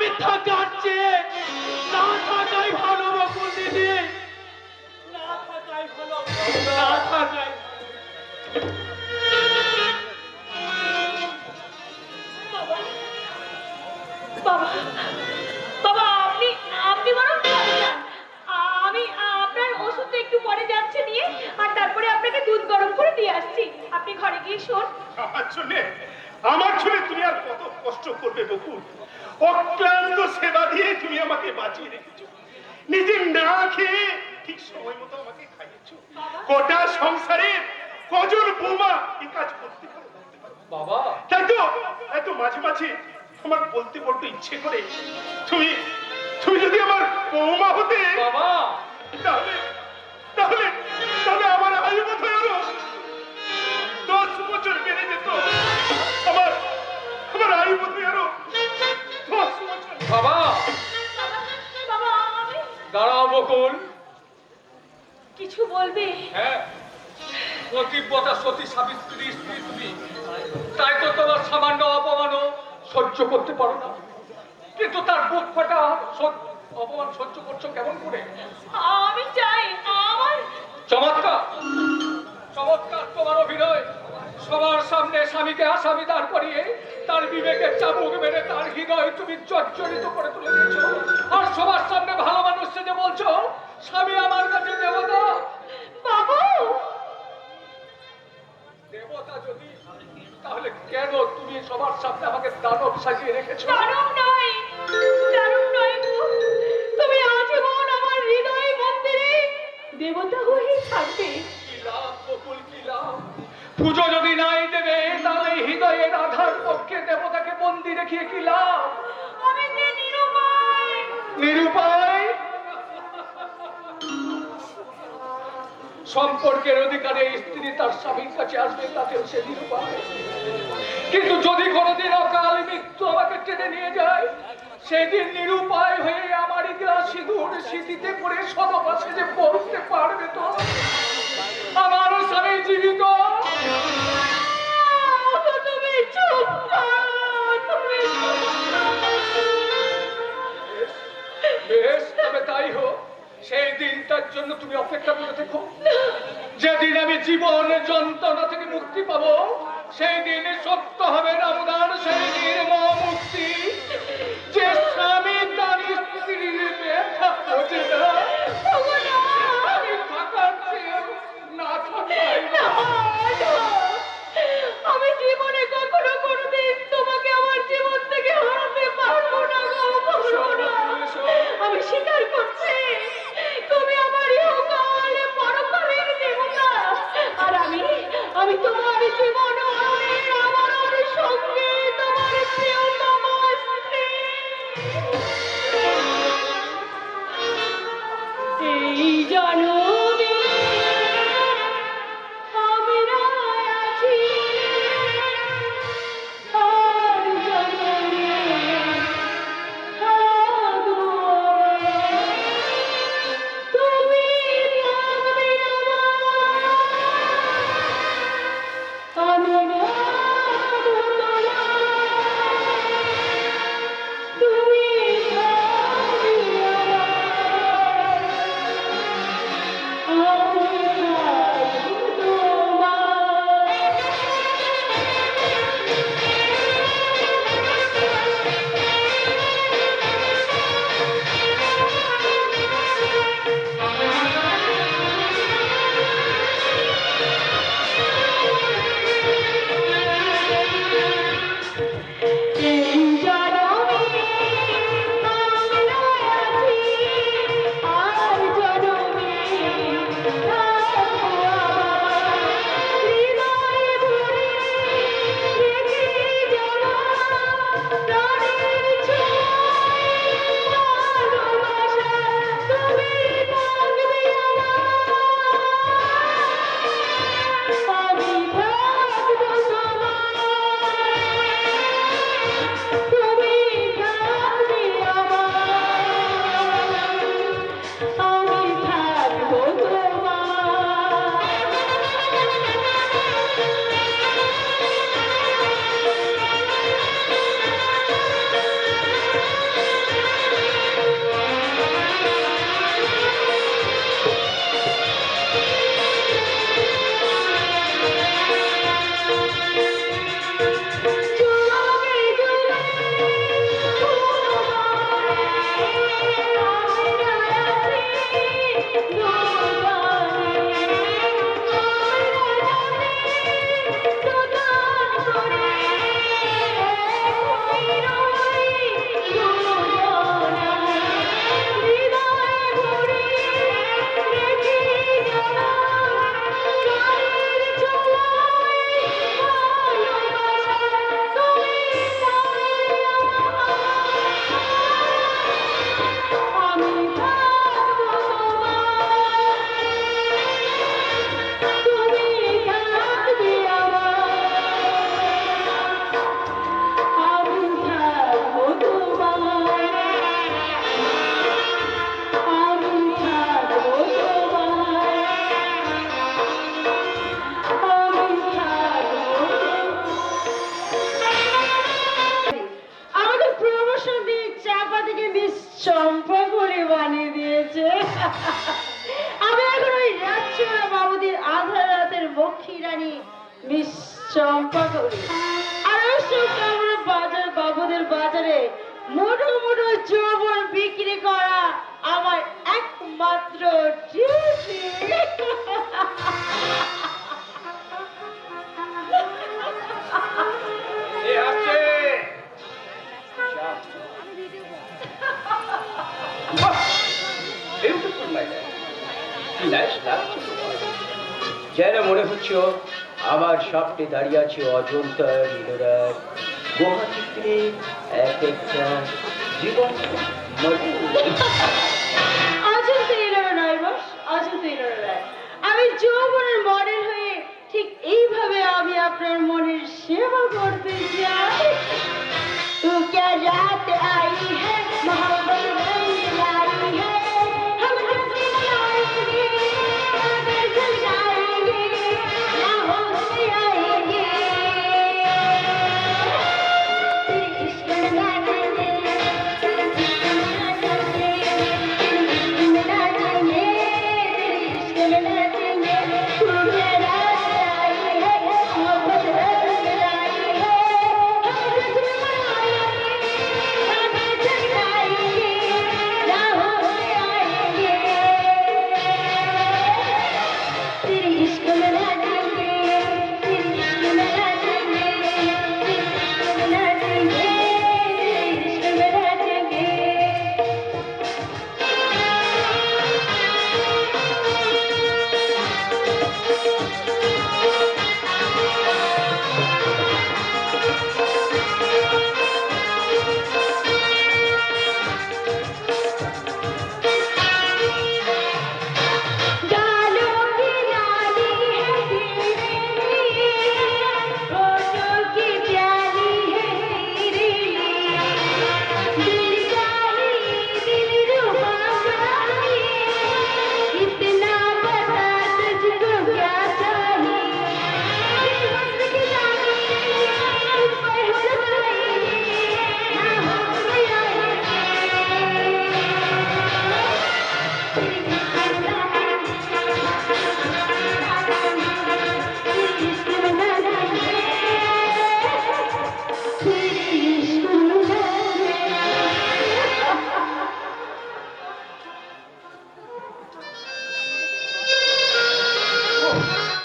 আমি থাকার চেয়ে না থাকাই ভালো বকুল দিদি, না থাকাই ভালো, না থাকাই। বাবা বাবা বাবা, আপনি আপনি বরং ঘরে যান। আমি আপনার ওষুধটা একটু পরে যাচ্ছে নিয়ে, আর তারপরে আপনাকে দুধ গরম করে দিয়ে আসছি। আপনি ঘরে গিয়ে শোন। আমার জন্য তুমি আর কত কষ্ট করবে বকুল? অক্লান্ত সেবা দিয়ে তুমি আমাকে বাঁচিয়ে রেখেছো, নিজে না খেয়ে ঠিক সময় মতো আমাকে খাইয়েছো। গোটা সংসারে কজন বৌমা এই কাজ করতে পারে বাবা? তাই তো এত মাঝে মাঝে আমার বলতে বলতে ইচ্ছে করে, তুমি তুমি যদি আমার বৌমা হতে বাবা, তাহলে তাহলে তাহলে আমার আয়ু বোধ হয় আরো 10 বছর বেড়ে যেত। আমার আমার আয়ু বোধ হয় আরো 10 বছর। বাবা বাবা, আমি দাঁড়াও বকুল। কিছু বলবে? হ্যাঁ, প্রতিব্রতা সতী সাবিত্রী স্ত্রী তুমি, তাই তো তোমার সামান্য অপমানও সহ্য করতে পারো না, কিন্তু তার বুক ফাটা অপমান সহ্য করছো কেমন করে? আমি চাই আমার চমৎকার চমৎকার তোমার অভিনয়। সবার সামনে স্বামীকে আসামি দাঁড় করিয়ে তার বিবেকের চাবুক মেরে তার হৃদয় তুমি জর্জরিত করে তুলে দিয়েছো, আর সবার সামনে ভালো মানুষ যে বলছো স্বামী আমার কাছে দেবতা। বাবু, দেবতা যদি, তাহলে কেন তুমি সবার সামনে আমাকে দানব সাজিয়ে রেখেছো? দারুণ নয়, দারুণ নয় গো। তুমি আজীবন আমার হৃদয় মন্দিরে দেবতা হয়ে থাকবে। কি লাভ বকুল, কি লাভ? পুজো যদি নাই দেবে, তাহলে হৃদয়ের আধার পক্ষে দেবতাকে বন্দি রেখিয়ে কি লাভ? আমি যে নিরুপায়। নিরুপায়? সম্পর্কের অধিকারে স্ত্রী তার স্বামীর কাছে আসবে, তাতেও সে নিরুপায়। কিন্তু যদি কোনোদিন অকাল মৃত্যু আমাকে টেনে নিয়ে যায়, সেদিন নিরুপায় হয়ে আমার ইতিহাস সিঁদুর স্মৃতিতে পড়ে সদপাশে যে পড়তে পারবে তো? আমার স্বামী জীবিত। তুমি চুপ করো, তুমি বেশ, তবে তাই হোক। সেই দিনটার জন্য তুমি অপেক্ষা করে থেকো। যেদিন আমি জীবন যন্ত্রণা থেকে মুক্তি পাবো, সেই দিন সত্য হবে রামদান, সেই নির্মম মুক্তি। যে স্বামী তার স্ত্রীর ব্যথা বোঝে না, আমি থাকার চেয়ে না থাকাই ভালো। আমি জীবনে কখনো কোনোদিন তোমাকে আমার জীবন থেকে হারাতে পারবো না গো, পারবো না। আমি স্বীকার করছি, তুমি আমার ইহকাল পরকালের দেবতা, আর আমি তোমার জীবন আমার সঙ্গে তোমার আমি এখন ওই রাজচন্দ্র বাবুদের আধার রাতের মক্ষী রানী মিস চম্পা করি। আর ওসব কামড়ে বাজার বাবুদের বাজারে মোটো মোটো যৌবন বিক্রি করা আমার একমাত্র ডিউটি। এ আসছে। বাহ! Beautiful, my lad. কি nice লাগছে তোমার। যেন মনে হচ্ছে আমার সামনে দাঁড়িয়ে আছে অজন্তা নীলরার গুহা চিত্রে এক একটা জীবন অজন্তা ইলোরা নয় বস, অজন্তা ইলোরা নয়। আমি যৌবনের মডেল হয়ে ঠিক এইভাবে আমি আপনার মনের সেবা করতে চাই। तू क्या रात आई है मोहब्बत रंग लाई है हम हंसी मनाएंगे मगर सजाएंगे ना होश आएंगे तेरे इश्क में नाचेंगे तेरे इश्क में नाचेंगे तेरे इश्क में नाचेंगे तू क्या रात आई है मोहब्बत रंग लाई है हम हंसी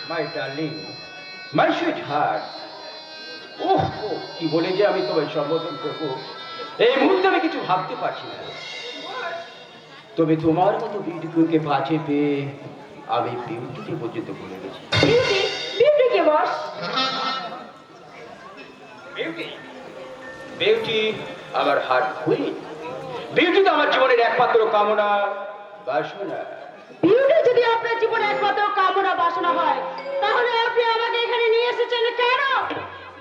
my darling, my sweetheart. Oh, কি বলে যে আমি তোমায় সম্বোধন করবো এই মুহূর্তে আমি কিছু ভাবতে পারছি না। তবে তোমার মতো বিউটিফুলকে পাশে পেয়ে আমি বিউটিকে পর্যন্ত ভুলে গেছি। বিউটি বিউটি কে বস? বিউটি বিউটি আমার হার্ট কুইন। বিউটি তো আমার জীবনের একমাত্র কামনা বাসনা। বিউটি যদি আপনার জীবনে একমাত্র কামনা বাসনা হয় তাহলে আপনি আমাকে এখানে নিয়ে এসেছেন কেন?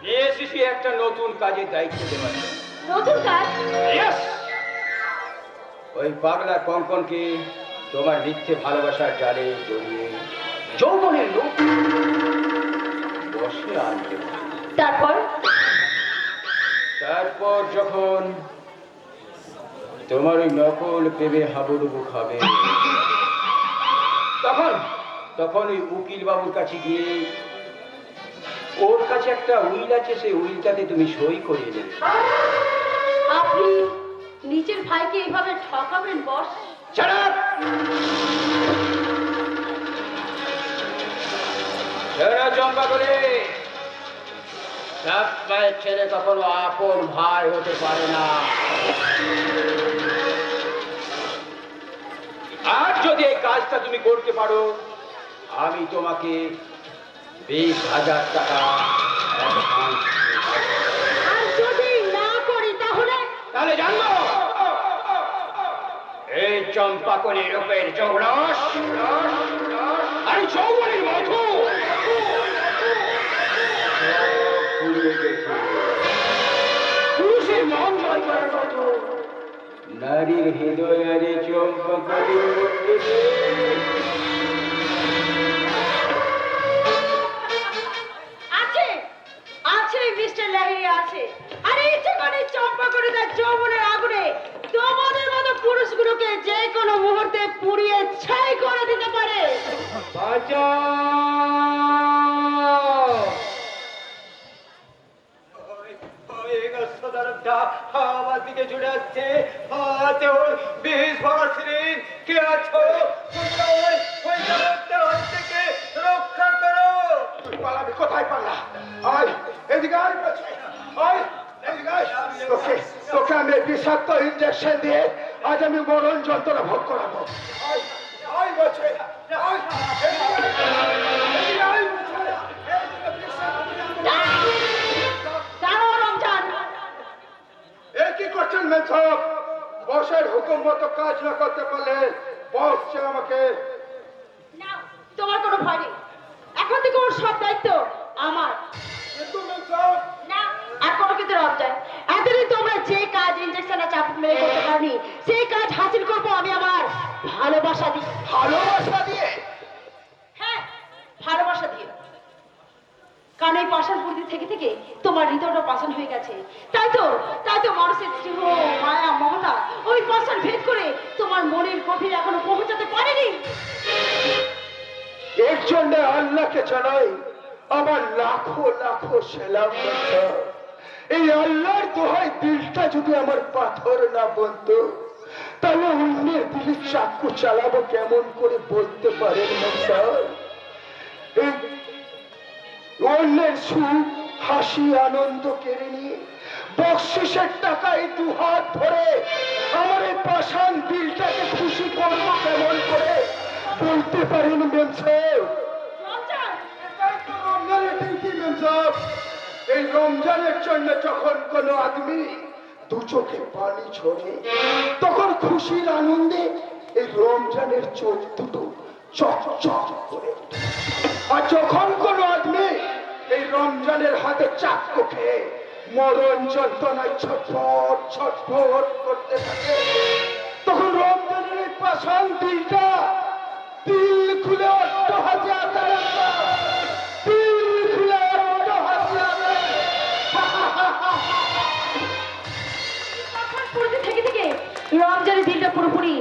নিয়ে এসেছি একটা নতুন কাজের দায়িত্ব দেওয়ার জন্য। নতুন কাজ? Yes! ওই পাগলা কঙ্কনকে তোমার মিথ্যে ভালোবাসার জালে জড়িয়ে যৌবনের লোক বসে আনতে হবে। তারপর যখন তোমার ওই নকল প্রেমে হাবুডুবু খাবে তখন তখন ওই উকিল বাবুর কাছে গিয়ে ওর কাছে একটা উইল আছে, সেই উইলটাতে তুমি সই করিয়ে নেবে। আপনি নিজের ভাইকে এইভাবে ঠকাবেন বস? Shut up! চম্পা করে সব মায়ের ছেলে কখনো আপন ভাই হতে পারে না। আর যদি এই কাজটা তুমি করতে পারো আমি তোমাকে 20,000 টাকা advance দেব। আর যদি না করি তাহলে? তাহলে জানবো এই চম্পাকলি রূপের চৌরস আর চৌবনের মধু পুরুষের মন জয় করার মতো নারীর হৃদয়ে চম্পাকলি আছে আছে মিস্টার লাহিড়ী আছে। আর এই জীবনে চম্পা করে তার যৌবনের আগুনে তোমাদের মতো পুরুষগুলোকে যে কোনো মুহূর্তে পুড়িয়ে ছাই করে দিতে পারে। আমার দিকে ছুটে আসছে, হাতে ওই বিষ ভরা সিরিঞ্জ। কে আছো? তোমরা ওই দানবটার হাত থেকে রক্ষা করো। তুই পালাবি কোথায় পালা? আয় এদিকে আয় বলছি। আয় এদিকে আয়। তোকে আমি বিষাক্ত ইঞ্জেকশন দিয়ে আজ আমি মরণ যন্ত্রণা ভোগ করাবো। আয় আয় বলছি। আয় এদিকে আয়। এদিকে আয় বলছি। দাঁড়াও রমজান। এ কি করছেন মেথক? বসের হুকুম মতো কাজ না করতে পারলে বসছে আমাকে। না, তোমার কোনো ভয় নেই। এখন থেকে ওর সব দায়িত্ব আমার। কিন্তু মেথক না, এখনো কিন্তু রমজান, এতদিন তোমরা যে কাজ ইঞ্জেকশনে চাপ মেরে করতে পারনি, সেই কাজ হাসিল করবো আমি আমার ভালোবাসা দিয়ে। ভালোবাসা দিয়ে? হ্যাঁ, ভালোবাসা দিয়ে। কারণ এই পাষাণ পুরী থেকে থেকে তোমার হৃদয়টা পাষাণ হয়ে গেছে। তাই তো মানুষের স্নেহ, মায়া, মমতা ওই পাষাণ ভেদ করে তোমার মনের গভীর এখনো পৌঁছাতে পারেনি। এর জন্য আল্লাহকে জানাই আমার লাখো লাখো সেলাম। এই আল্লাহর দোহাই দিলটা যদি আমার পাথর না বলতো, তাহলে অন্যের দিলে চাকু চালাবো কেমন করে বলতে পারেন না স্যার? এই অন্যের সুখ, হাসি, আনন্দ কেড়ে নিয়ে বকশিসের টাকায় দুহাত ধরে আমার এই পাষাণ দিলটাকে খুশি করবো কেমন করে বলতে পারেন মেম সাহেব? রমজান, রমজানের ডিউটি মেম সাহেব। এই রমজানের জন্য যখন কোনো আদমি দু চোখে পানি ঝরে, তখন খুশির আনন্দে এই রমজানের চোখ দুটো চকচক করে ওঠে। আর যখন কোনো আদমি এই রমজানের হাতে চাক্কু খেয়ে মরণ যন্ত্রণায় ছটফট ছটফট করতে থাকে, তখন রমজানের এই পাষাণ দিলটা দিল খুলে অট্ট হাতে আতার, দিল খুলে অট্ট হাতে আতার। পাষাণ পুরী থেকে থেকে রমজানের দিনটা পুরোপুরি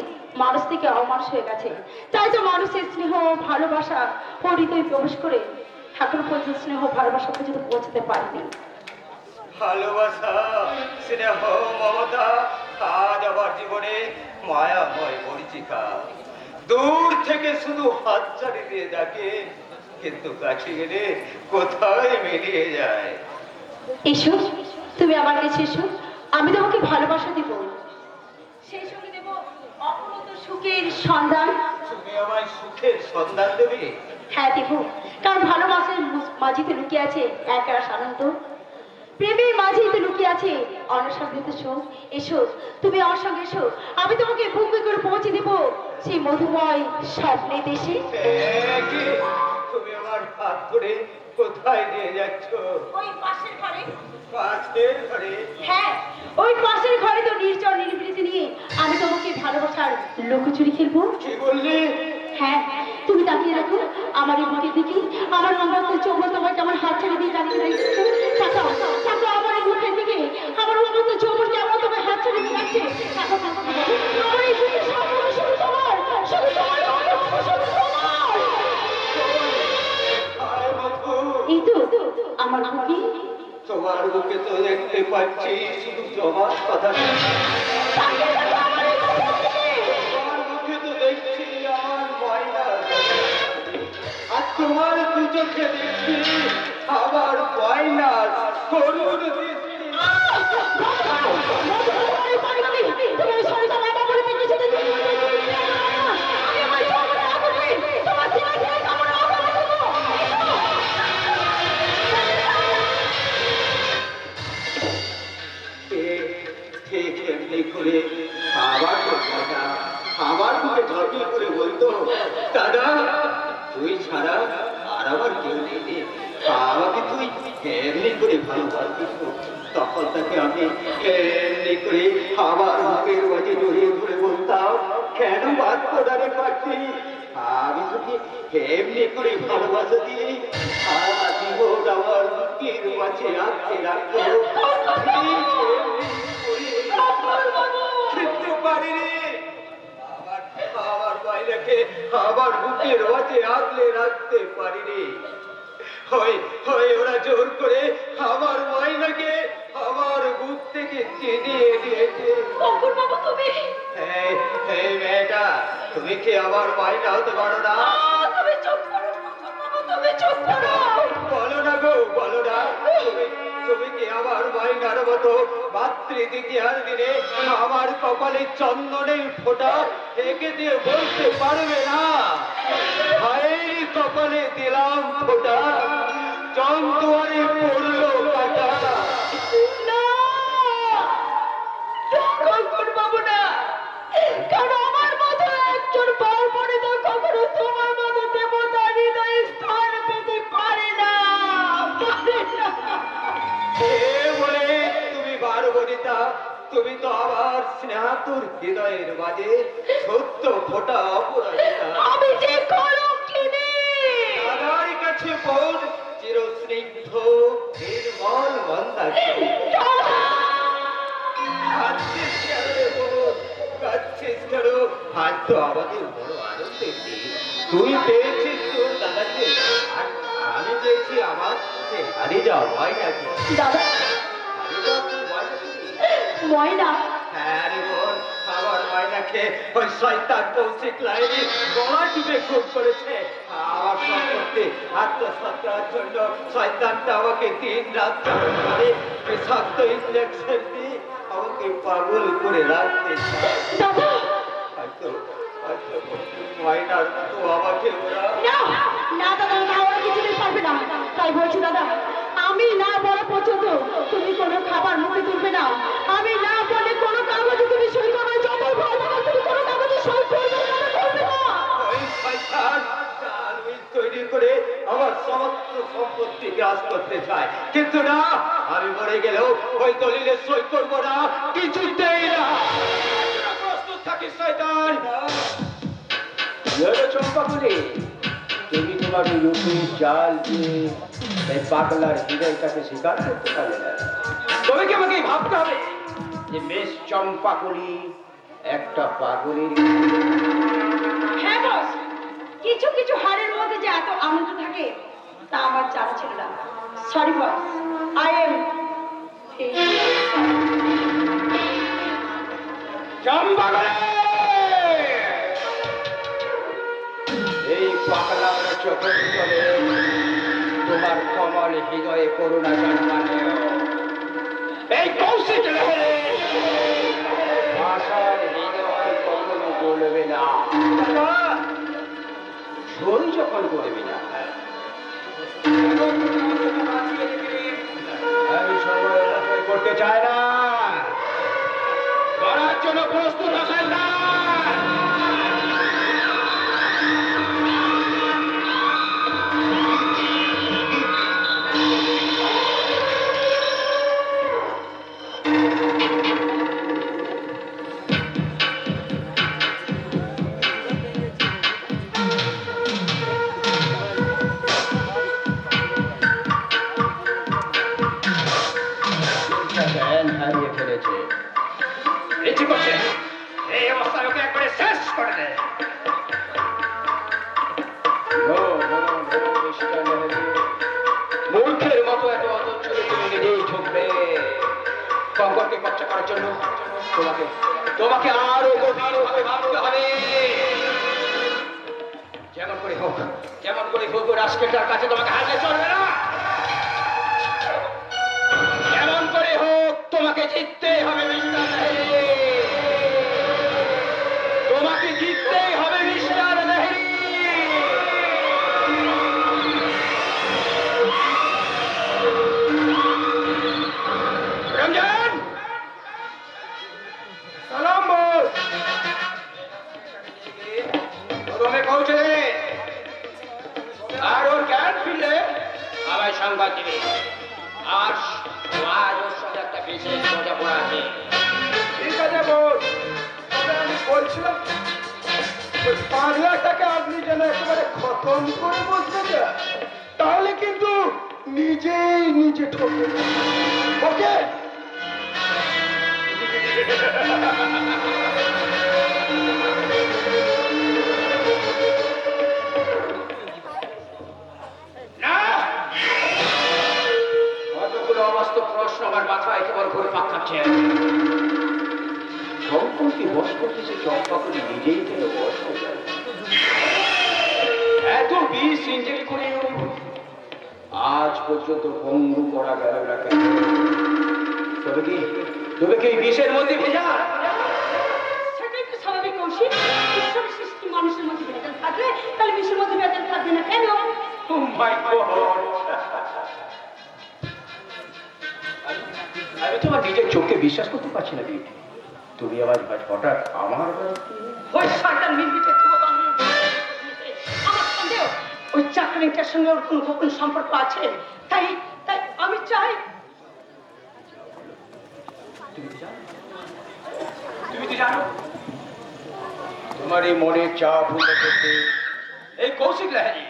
মানুষ থেকে অমানুষ হয়ে গেছে। তাই তো মানুষের স্নেহ, ভালোবাসা ও হৃদয়ে প্রবেশ করে এখনো পর্যন্ত স্নেহ, ভালোবাসা পর্যন্ত পৌঁছতে পারেনি। ভালোবাসা, স্নেহ, মমতা আজ আমার জীবনে মায়াময় মরিচিকা। দূর থেকে শুধু হাত ছাড়ি দিয়ে ডাকে, কিন্তু কাছে গেলে কোথায় মিলিয়ে যায়। এসো, তুমি আমার কাছে এসো, আমি তোমাকে ভালোবাসা দিব। সেই সঙ্গে দেব অপূর্ব সুখের সন্ধান। তুমি আমায় সুখের সন্ধান দেবে? হ্যাঁ দেব, কারণ ভালোবাসার মাঝিতে লুকিয়ে আছে এক রাস আনন্দ, প্রেমের মাঝিতে লুকিয়ে আছে অনসংগৃত সুখ। এসো, তুমি আমার সঙ্গে এসো, আমি তোমাকে ভূমি করে পৌঁছে দেব সেই মধুময় স্বপ্নে দেশে। কি তুমি আমার হাত ধরে কোথায় নিয়ে যাচ্ছ? ওই পাশের ঘরে। পাশের ঘরে? হ্যাঁ, ওই পাশের ঘরে তো নির্জন নিরিবিলিতে নিয়ে আমি তোমাকে ভালোবাসার লুকোচুরি খেলবো। কি বললি? হ্যাঁ, তুমি তাকিয়ে রাখো আমার এই মুখের দিকে। আমার মোমবাতি চোখে তোমাকে আমার হাত ছেড়ে দিয়ে তাকিয়ে রাখছে। তাকাও, তাকাও আমার এই মুখের দিকে। আমার মোমবাতি চোখে কেমন তোমার হাত ছেড়ে দিয়ে যাচ্ছে। তাকাও, তাকাও, আমার এই বুকের সম্পূর্ণ শুধু তোমার, শুধু তোমার, শুধু তোমার। আয় বাবু, এই তো আমার বুকে। তোমার বুকে তো দেখতে পাচ্ছি শুধু জমার কথা। তাকিয়ে থাকো আমার এই মুখের দিকে। তোমার মুখে তো দেখছি আমার ময়না, আর তোমার দু চোখে দেখছি আমার ময়নার করুণ দৃষ্টি। ঠিক এমনি করে আবার মুখে ঝড়িয়ে করে বলতো, দাদা তুই ছাড়া আর আমার কেউ নেই, আমাকে তুই এমনি করে ভালোবাসিস। তখন তাকে আমি এমনি করে আমার বুকের মাঝে জড়িয়ে ধরে বলতাম, কেন বাদ প্রদানে পারছি? আমি তোকে এমনি করে ভালোবাসা দিয়ে সারা জীবন আমার বুকের মাঝে আঁকতে রাখবো। কিন্তু পারিনি। আমার বুকের মাঝে আগলে রাখতে পারিনি। হয় হয় ওরা জোর করে আমার ময়নাকে আমার বুক থেকে চিনিয়ে দিয়েছে। অঙ্কুর বাবু তুমি এই মেয়েটা, তুমি কি আমার ময়না হতে পারো না? তুমি চুপ করো অঙ্কুর বাবু, তুমি চুপ করো। বলো না গো, বলো না। তুমি কি আমার ময়নার মতো মাতৃ দ্বিতীয়ার দিনে আমার কপালে চন্দনের ফোঁটা এঁকে দিয়ে বলতে পারবে না, ভাইয়ের কপালে দিলাম ফোঁটা, চন্দুয়ারে পড়লো কাটা। না অঙ্কুর বাবু না, কারণ আমার মতো একজন বর্বরিত কখনো তোমার মতো দেবতার হৃদয়ে স্থান পেতে পারে না, পারে না। এ বলে তুমি বারবনিতা, তুমি তো আবার স্নেহাতুর হৃদয়ের মাঝে সত্য ফোঁটা অপরাজিতা। আমি যে কলঙ্কিনী। দাদার কাছে বোন চিরস্নিগ্ধ নির্মল মন্দাকিনী। কাঁদছিস কেন রে বোন, কাঁদছিস কেন? আজ তো আমাদের বড় আনন্দের দিন। তুই পেয়েছিস তোর দাদাকে, আর আমি পেয়েছি আমার সে হারিয়ে যাওয়া ময়নাকে। দাদা হারিয়ে যাওয়া তোর ময়নাকে? ময়না হ্যাঁ রে বোন, আমার ময়নাকে ওই শয়তান কৌশিক লাইনি গলা টিপে খুন করেছে। আমার সম্পত্তি আত্মসাৎ করার জন্য শয়তানটা আমাকে দিন রাত করে বিষাক্ত ইঞ্জেকশন দিয়ে আমাকে পাগল করে রাখতে চায়। দাদা হয়তো ময়নার মতো আমাকে ওরা না না দাদা, না ওরা কিছুতেই পারবে না। তাই বলছি দাদা, আমি না বলা পর্যন্ত তুমি কোনো খাবার মুখে তুলবে না। আমি না বলে কোনো কাগজে তুমি সই করবে না। যতই ভয় থাকুক তুমি কোনো কাগজে সই করবে না, করবে না। ওই শয়তান জাল উইল তৈরি করে আমার সমস্ত সম্পত্তি গ্রাস করতে চায়, কিন্তু না, আমি মরে গেলেও ওই দলিলে সই করবো না, কিছুতেই না। প্রস্তুত থাকিস শয়তান। চম্পাকুলি, তুমি তোমার রূপে জাল দিয়ে এই পাগলার হৃদয়টাকে স্বীকার করতে পারলে না। তবে কি আমাকে ভাবতে হবে যে বেশ চম্পাকুলি একটা পাগলের। হ্যাঁ বস, কিছু কিছু হারের মধ্যে যে এত আনন্দ থাকে তা আমার জানা ছিল না। Sorry boss, I am Champakali, এই পাগলার চোখের ভিতরে তোমার কমল হৃদয়ে করুণা জন্মালেও এই কৌশিক লহরে আশার হৃদয় কখনো গলবে না। সই যখন করবি না, আমি সময় অপচয় করতে চাই না। করার জন্য প্রস্তুত আছেন না? জ্ঞান হারিয়ে ফেলেছে, ইচ্ছে করছে এই অবস্থায় ওকে একবারে শেষ করে দেয়। মূর্খের মতো এত অতচ্ছলে তুমি নিজেই ঠকবে। কঙ্করকে কচ্চা করার জন্য তোমাকে তোমাকে আরো গভীরভাবে ভাবতে হবে। যেমন করে হোক, যেমন করে হোক, রাজকেটার কাছে তোমাকে হারলে চলবে না। যেমন করে হোক তোমাকে জিততেই হবে মিস্টার লাহিড়ী, তোমাকে জিততেই হবে মিস্টার লাহিড়ী। রমজান, সালাম বল। প্রথমে পৌঁছে দে, আর ওর জ্ঞান ফিরলে আমায় সংবাদ দিবে। আর আজ ওর সাথে একটা বিশেষ বোঝাপড়া আছে। ঠিক আছে বল, তবে আমি বলছিলাম ওই পাগলাটাকে আপনি যেন একেবারে খতম করে বসবেন না, তাহলে কিন্তু নিজেই নিজে ঠকবে। ওকে প্রশ্ন আমার মাথায় কেবল ঘুরপাক খাচ্ছে। শঙ্করকে বশ করতে সে চম্পা করে নিজেই কেন বশ হয়ে যায়? এত বিষ ইঞ্জেক্ট করেও আজ পর্যন্ত ভঙ্গ করা গেল না কেন? তবে কি বিষের মধ্যে ভেজা? সেটাই তো স্বাভাবিক কৌশিক। ঈশ্বরের সৃষ্টি মানুষের মধ্যে ভেজাল থাকলে তাহলে বিশ্বের মধ্যে ভেজাল থাকবে না কেন? Oh my God! আমি তোমার নিজের চোখকে বিশ্বাস করতে পারছি না বিউটি। তুমি আবার হঠাৎ আমার ওই শয়তান মির্গিতে আমার সন্দেহ ওই চাকরিটার সঙ্গে ওর কোনো গোপন সম্পর্ক আছে। তাই তাই আমি চাই তুমি তো জানো তোমার এই মনের চাপ পূর্ণ করতে এই কৌশিক লাহারি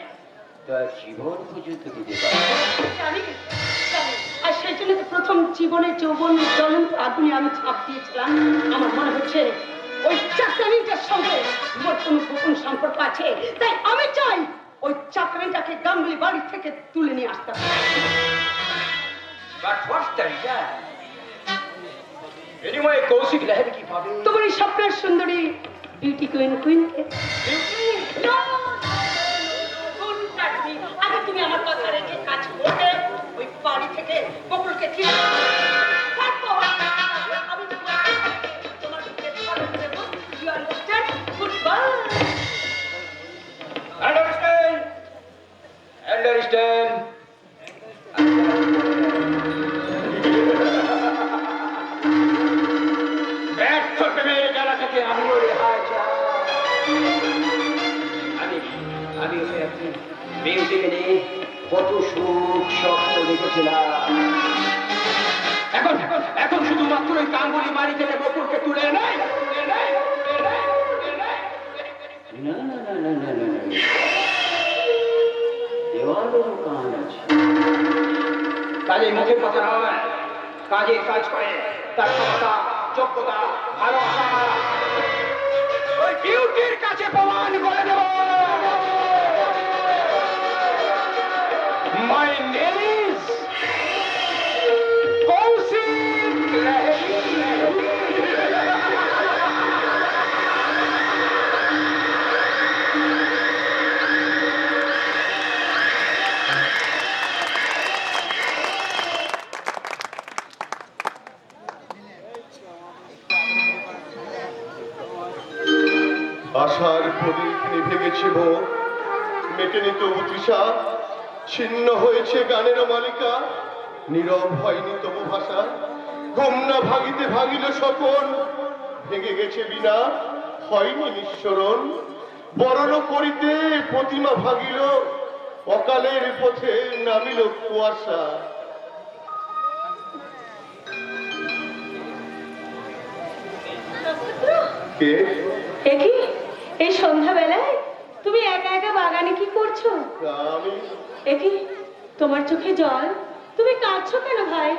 তার জীবন পর্যন্ত দিতে পারে। জানি জানি। আর সেই জন্য তো প্রথম জীবনে যৌবন জ্বলন্ত আগুনে আমি ছাপ দিয়েছিলাম। আমার মনে হচ্ছে ওই চাকরিটার সঙ্গে ওর কোনো গোপন সম্পর্ক আছে। তাই আমি চাই ওই চাকরিটাকে গাঙ্গুলি বাড়ি থেকে তুলে নিয়ে আসতে হবে। But what's the result? Anyway, Kaushik লাহারি কি পাবে? তোমার এই স্বপ্নের সুন্দরী বিউটি কুইন আগে তুমি আমার কথা রেখে কাজ করবে। ওই বাড়ি থেকে বকুলকে ঠিক তারপর আমি তোমার You understand? Goodbye. Understand? ব্যর্থ প্রেমের জ্বালা থেকে আমিও রেহাই চাই। আমি ওকে একটি মিউজিকে নিয়ে কত সুখ স্বপ্ন দেখেছিলাম। এখন শুধুমাত্র ওই গাঙ্গুলি বাড়ি থেকে বকুলকে তুলে নেয়। না না না না না না না, দেওয়ালেরও কান আছে। কাজে মুখের কথা নয়, কাজে কাজ করে তার ক্ষমতা, যোগ্যতা, ভালোবাসা ওই বিউটির কাছে প্রমাণ করে দেব। My name is Kaushik Lahiri. আশার প্রদীপ নিভে গেছে ভোর, মেটেনি তবু তৃষা, ছিন্ন হয়েছে গানের মালিকা, নীরব হয়নি তবু ভাষা, ঘুম না ভাঙিতে ভাঙিল সকল, ভেঙে গেছে বিনা, হয়নি নিঃসরণ, বরণ করিতে প্রতিমা ভাঙিল, অকালের পথে নামিল কুয়াশা। কে? একি এই সন্ধ্যাবেলায় তুমি একা একা বাগানে কি করছো? আমি একি তোমার চোখে জল, তুমি কাঁদছো কেন ভাই?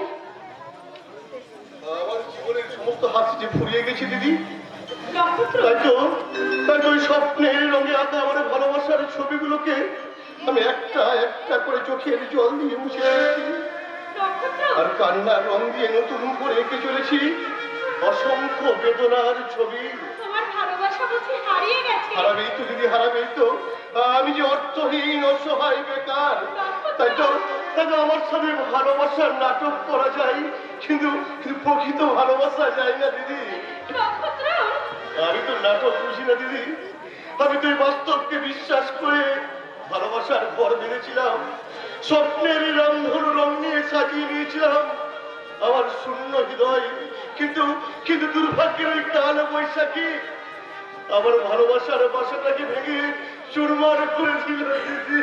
আমার জীবনের সমস্ত হাসি যে ফুরিয়ে গেছে দিদি। নক্ষত্র, তাই তো ওই স্বপ্নের রঙে আঁকা আমার ভালোবাসার ছবিগুলোকে আমি একটা একটা করে চোখের জল দিয়ে মুছে রেখেছি, নক্ষত্র, আর কান্নার রং দিয়ে নতুন করে এঁকে চলেছি অসংখ্য বেদনার ছবি। তোমার ভালোবাসা বুঝি হারিয়ে গেছে? হারাবেই তো দিদি, হারাবেই তো। আমি যে অর্থহীন, অসহায়, বেকার। তাই তো আমার সাথে ভালোবাসার নাটক করা যায়, কিন্তু প্রকৃত ভালোবাসা যায় না দিদি। নক্ষত্র, আমি তো নাটক বুঝি না দিদি। আমি তো এই বাস্তবকে বিশ্বাস করে ভালোবাসার ঘর বেঁধেছিলাম, স্বপ্নের রামধনু রং নিয়ে সাজিয়ে নিয়েছিলাম আমার শূন্য হৃদয়। কিন্তু দুর্ভাগ্যের ওই কাল বৈশাখী আমার ভালোবাসার বাসাটাকে ভেঙে চুরমার করে দিল দিদি।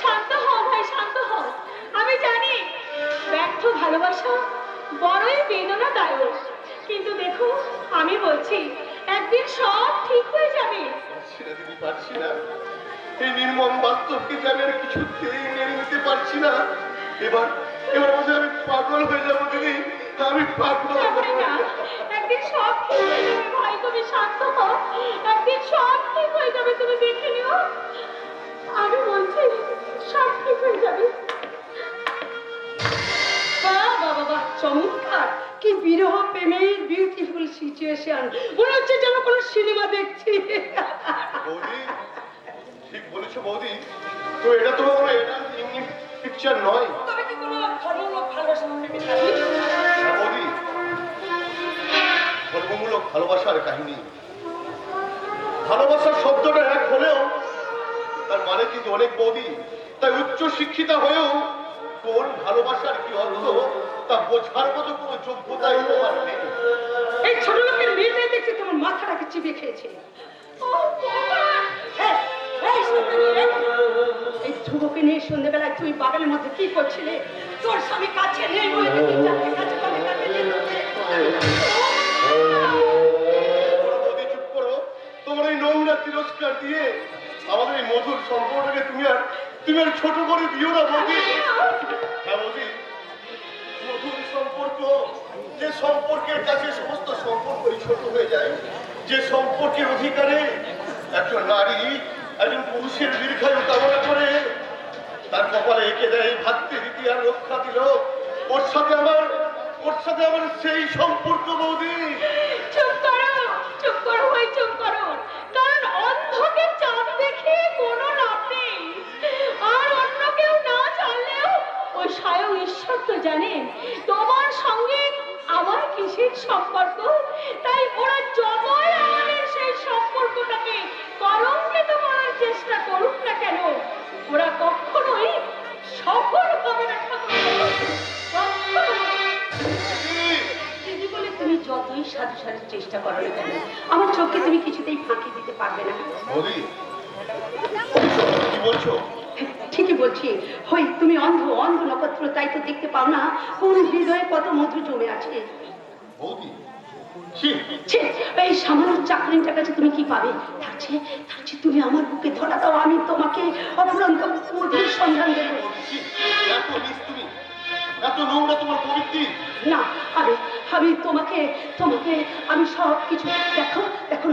শান্ত হও ভাই, শান্ত হও। আমি জানি ব্যর্থ ভালোবাসা বড়ই বেদনাদায়ক, কিন্তু দেখো আমি বলছি একদিন সব ঠিক হয়ে যাবে। পারছি না দিদি, পারছি না। এই নির্মম বাস্তবকে যে আমি আর কিছুতেই মেনে নিতে পারছি না। এবার বলছে আমি পাগল হয়ে যাবো দিদি, আমি পাগল। একদিন সব ঠিক হয়ে যাবে ভাই, তুমি শান্ত হও। একদিন সব ঠিক হয়ে যাবে, তুমি দেখে নিও। আমি বলছি সব ঠিক হয়ে যাবে। চমৎকার, কি বিরহ প্রেমের বিউটিফুল সিচুয়েশন, মনে হচ্ছে যেন কোনো সিনেমা দেখছি। বৌদি ঠিক বলেছো বৌদি, তো এটা তো ইংলিশ পিকচার নয়। তবে কি কোনো ধর্মমূলক ভালোবাসার প্রেমে কাহিনী? হ্যাঁ বৌদি, ধর্মমূলক ভালোবাসার কাহিনী। ভালোবাসার শব্দটা এক হলেও তার মানে কিন্তু অনেক বৌদি। তাই উচ্চ শিক্ষিতা হয়েও কোন ভালোবাসার কি অর্থ তা বোঝার মতো কোনো যোগ্যতাই তোমার নেই। এই ছোট লোকের মেয়েটাই দেখছি তোমার মাথাটাকে চিবিয়ে খেয়েছে। হ্যাঁ, এই সন্ধ্যাবেলা, এই ধ্রুবকে নিয়ে সন্ধ্যেবেলায় তুই বাগানের মধ্যে কি করছিলে? তোর স্বামী কাছে নেই বলে তো তুই যাকে কাছে পাবে তাকে নিয়ে যেতে। বৌদি চুপ করো, তোমার এই নোংরা তিরস্কার দিয়ে আমাদের এই মধুর সম্পর্ককে তুমি আর ছোট করে দিও না বৌদি। হ্যাঁ বৌদি, মধুর সম্পর্ক, যে সম্পর্কের কাছে সমস্ত সম্পর্কই ছোট হয়ে যায়, যে সম্পর্কের অধিকারে একজন নারী একজন পুরুষের দীর্ঘায়ু কামনা করে তার কপালে এঁকে দেয় ভাতৃ আর রক্ষা দিল, ওর সাথে আমার সেই সম্পর্ক বৌদি। চুপ করো ভাই, চুপ করো। কারণ অন্ধকে চাঁদ দেখে কোনো লাভ নেই। আর অন্য কেউ না জানলেও ওই স্বয়ং ঈশ্বর তো জানেন তোমার সঙ্গে আমার কিসের সম্পর্ক। তাই ওরা যতই আমাদের সেই সম্পর্কটাকে কলঙ্কিত করার চেষ্টা করুক না কেন, ওরা কখনোই সফল হবে না। দিদি বলে তুমি যতই সাধু সাজার চেষ্টা করো না কেন, আমার চোখকে তুমি কিছুতেই ফাঁকি দিতে পারবে না। বৌদি কি বলছো? ঠিকই বলছি, হই তুমি অন্ধ নক্ষত্র, তাই তো দেখতে পাও না কোন হৃদয়ে কত মধু জমে আছে। বৌদি ছি, ছি, এই সামান্য চাকরিটার কাছে তুমি কি পাবে? তার চেয়ে তুমি আমার বুকে ধরা দাও, আমি তোমাকে অফুরন্ত মধুর সন্ধান দেবো। ছি, এত নিচ তুমি, এত নোংরা তোমার প্রবৃত্তি। না, আমি তোমাকে আমি সব কিছু দেখো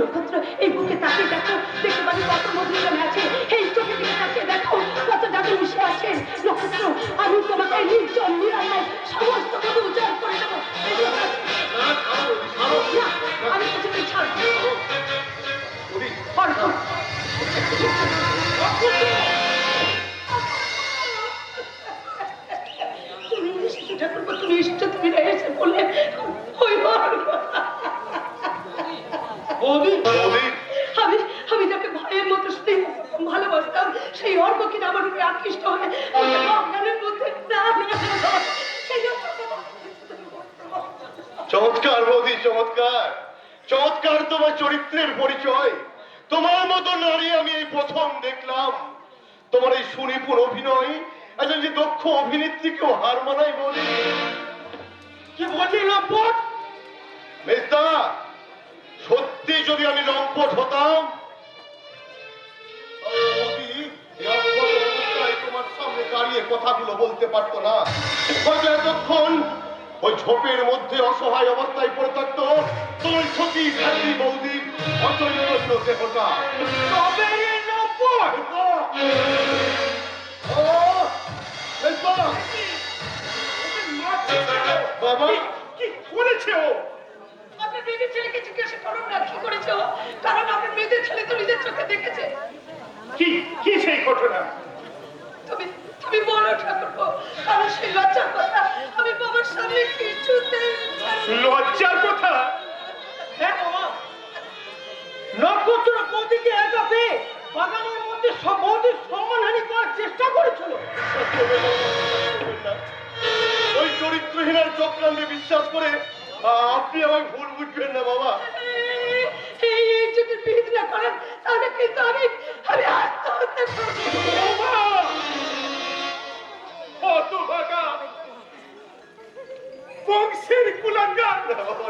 নক্ষত্র, এই বুকে তাকিয়ে দেখো, দেখতে পারি কত মধুর জমে আছে। এই চোখের দিকে তাকিয়ে দেখো কত জাদু মিশে আছে। নক্ষত্র, আমি তোমাকে নির্জন নিরালায় সমস্ত মধু উজাড় করে দেবো। না, ছাড়ো বৌদি, ছাড়ো। না, আমি কিছুতেই ছাড়বো না। বৌদি, অর্থ তুমি এসেছো ঠাকুরপো, তুমি এসেছো, তুমি এসে বললে ওই বৌদি বৌদি আমি যাকে ভাইয়ের মতো স্নেহ ভালোবাসতাম, সেই অর্ক কিনা আমার উপরে আকৃষ্ট হয়ে আমাকে অজ্ঞানের মধ্যে চমৎকার বৌদি, চমৎকার চমৎকার তোমার চরিত্রের পরিচয়। তোমার মতো নারী আমি এই প্রথম দেখলাম। তোমার এই সুনিপুণ অভিনয় একজন যে দক্ষ অভিনেত্রীকেও হার মানায় বলি। কি বললি লম্পট? মেজদা, সত্যি যদি আমি লম্পট হতাম তাহলে বৌদি এই অক্ষত অবস্থায় তোমার সামনে দাঁড়িয়ে কথাগুলো বলতে পারতো না। হয়তো এতক্ষণ ওই ঝোপের মধ্যে অসহায় অবস্থায় পড়ে থাকতো তোমার সতী সাথী বৌদি অচৈতন্য দেহটা। তবে এই লম্পট বাবা কি করেছে ও? আপনার মেয়েদের ছেলেকে জিজ্ঞাসা করুন না কি করেছে ও, কারণ আপনার মেয়েদের ছেলে তো নিজের চোখে দেখেছে। কি সেই ঘটনা? তুমি বলো ঠাকুরপো, কারণ সেই লজ্জার কথা আমি বাবার সামনে কিছুতেই লজ্জার কথা? দেখো মা, নক্ষত্র বৌদিকে একা পেয়ে বাগানের মধ্যে সব বৌদির সম্মানহানি করার চেষ্টা করেছিল। ওই চরিত্রহীনার চক্রান্তে বিশ্বাস করে আপনি আমায় ভুল বুঝবেন না বাবা। এই যদি বিহিত না করেন তাহলে কিন্তু আমি আত্মহত্যা করবো। হতভাগা, বংশের কুলাঙ্গার,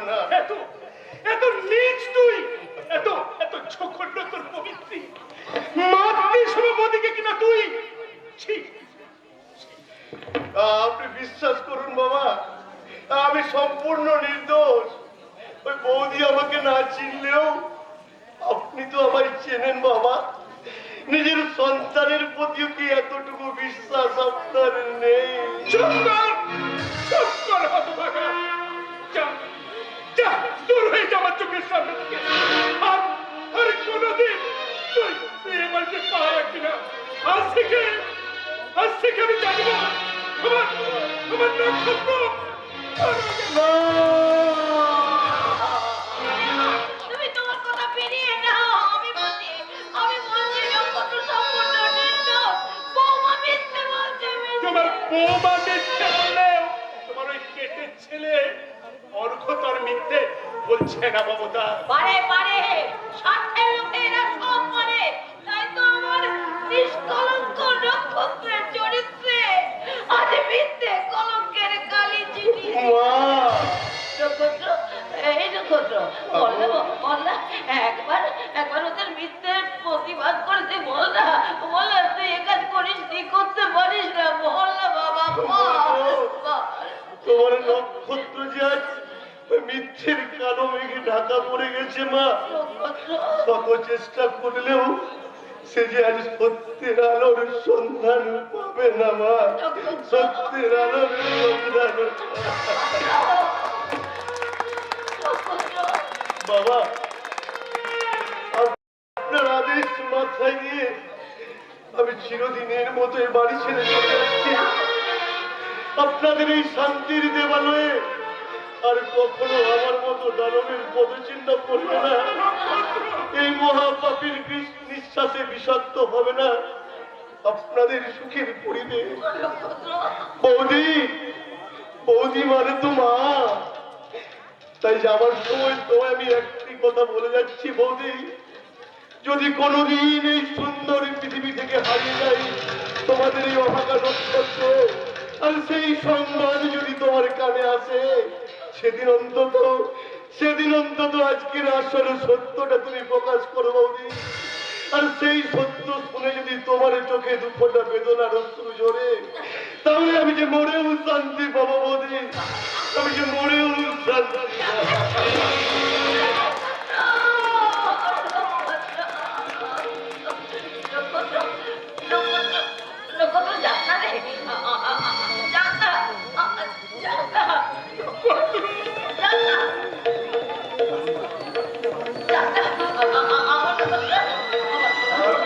না এত নীচ তুই, এত ঝোঁকন্ড তোর প্রবৃত্তি। মাতৃ সমাপতিকে কিনা তুই। ছি, আপনি বিশ্বাস করুন বাবা, আমি সম্পূর্ণ নির্দোষ। ওই বৌদি আমাকে না চিনলেও আপনি তো আমায় চেনেন বাবা। নিজের সন্তানের প্রতিও কি এতটুকু বিশ্বাস আপনার নেই? চুপ কর হতভাগা। থেকে আমি জানি না তোমার তোমার নক্ষত্র তুমি তোমার কথা ফিরিয়ে নাও। আমি বলছি নক্ষত্র সম্পূর্ণ নির্দোষ। বৌমা মিথ্যে বলছে, তোমার বৌমা মিথ্যে বললেও তোমার ওই পেটের ছেলে অর্ঘ তোর মিথ্যে বলছে না মমতা। পারে স্বার্থের লোভে এরা সব পারে। তাই তো আমার নিষ্কলঙ্ক নক্ষত্রের চরিত্রে আজ মিথ্যে কলঙ্কের কালি চিঠি। নক্ষত্র, এই নক্ষত্র, বলনা একবার ওদের মিথ্যের প্রতিবাদ করেছে। বল না তুই এ কাজ করিস নি, করতে পারিস না। বল না বাবা, বল। তোমার নক্ষত্র যে আজ মিথ্যের কালো মেঘে ঢাকা পড়ে গেছে মা, নক্ষত্র, শত চেষ্টা করলেও সে যে আজ সত্যের আলোর সন্ধান পাবে না মা, সত্যের আলোর সন্ধান। বাবা, আপনার আদেশ মাথায় নিয়ে আমি চিরদিনের মতো এ বাড়ি ছেড়ে চলে যাচ্ছি। আপনাদের এই শান্তির দেবালয়ে আর কখনো আমার মতো দানবের পদচিহ্ন পড়বে না। এই মহাপাপীর নিঃশ্বাসে বিষাক্ত হবে না আপনাদের সুখের পরিবেশ। বৌদি মানে তো মা। তাই যাবার সময় তোমায় আমি একটি কথা বলে যাচ্ছি বৌদি, যদি কোনোদিন এই সুন্দর পৃথিবী থেকে হারিয়ে যায় তোমাদের এই অভাগা নক্ষত্র, আর সেই সংবাদ যদি তোমার কানে আসে, সেদিন অন্তত আজকের আসলে সত্যটা তুমি প্রকাশ করো বৌদি। আর সেই সত্য শুনে যদি তোমার চোখে দুঃখটা বেদনার অশ্রু ঝরে, তাহলে আমি যে মরেও শান্তি পাবো বৌদি, আমি যে মরেও শান্তি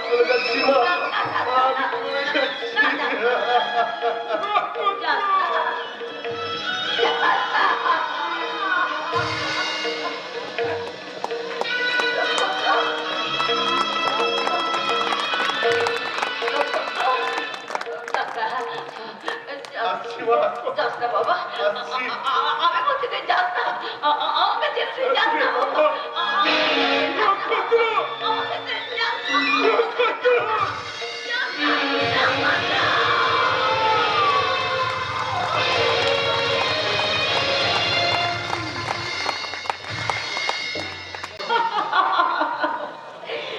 চলে যাচ্ছি মা, আমি চলে যাচ্ছি। আসছি মা, যাস না বাবা, আসছি। আমি বলছি তুই যাস না, আমাকে ছেড়ে তুই যাস না বাবা। নক্ষত্র আমাকে ছেড়ে যাস না। নক্ষত্র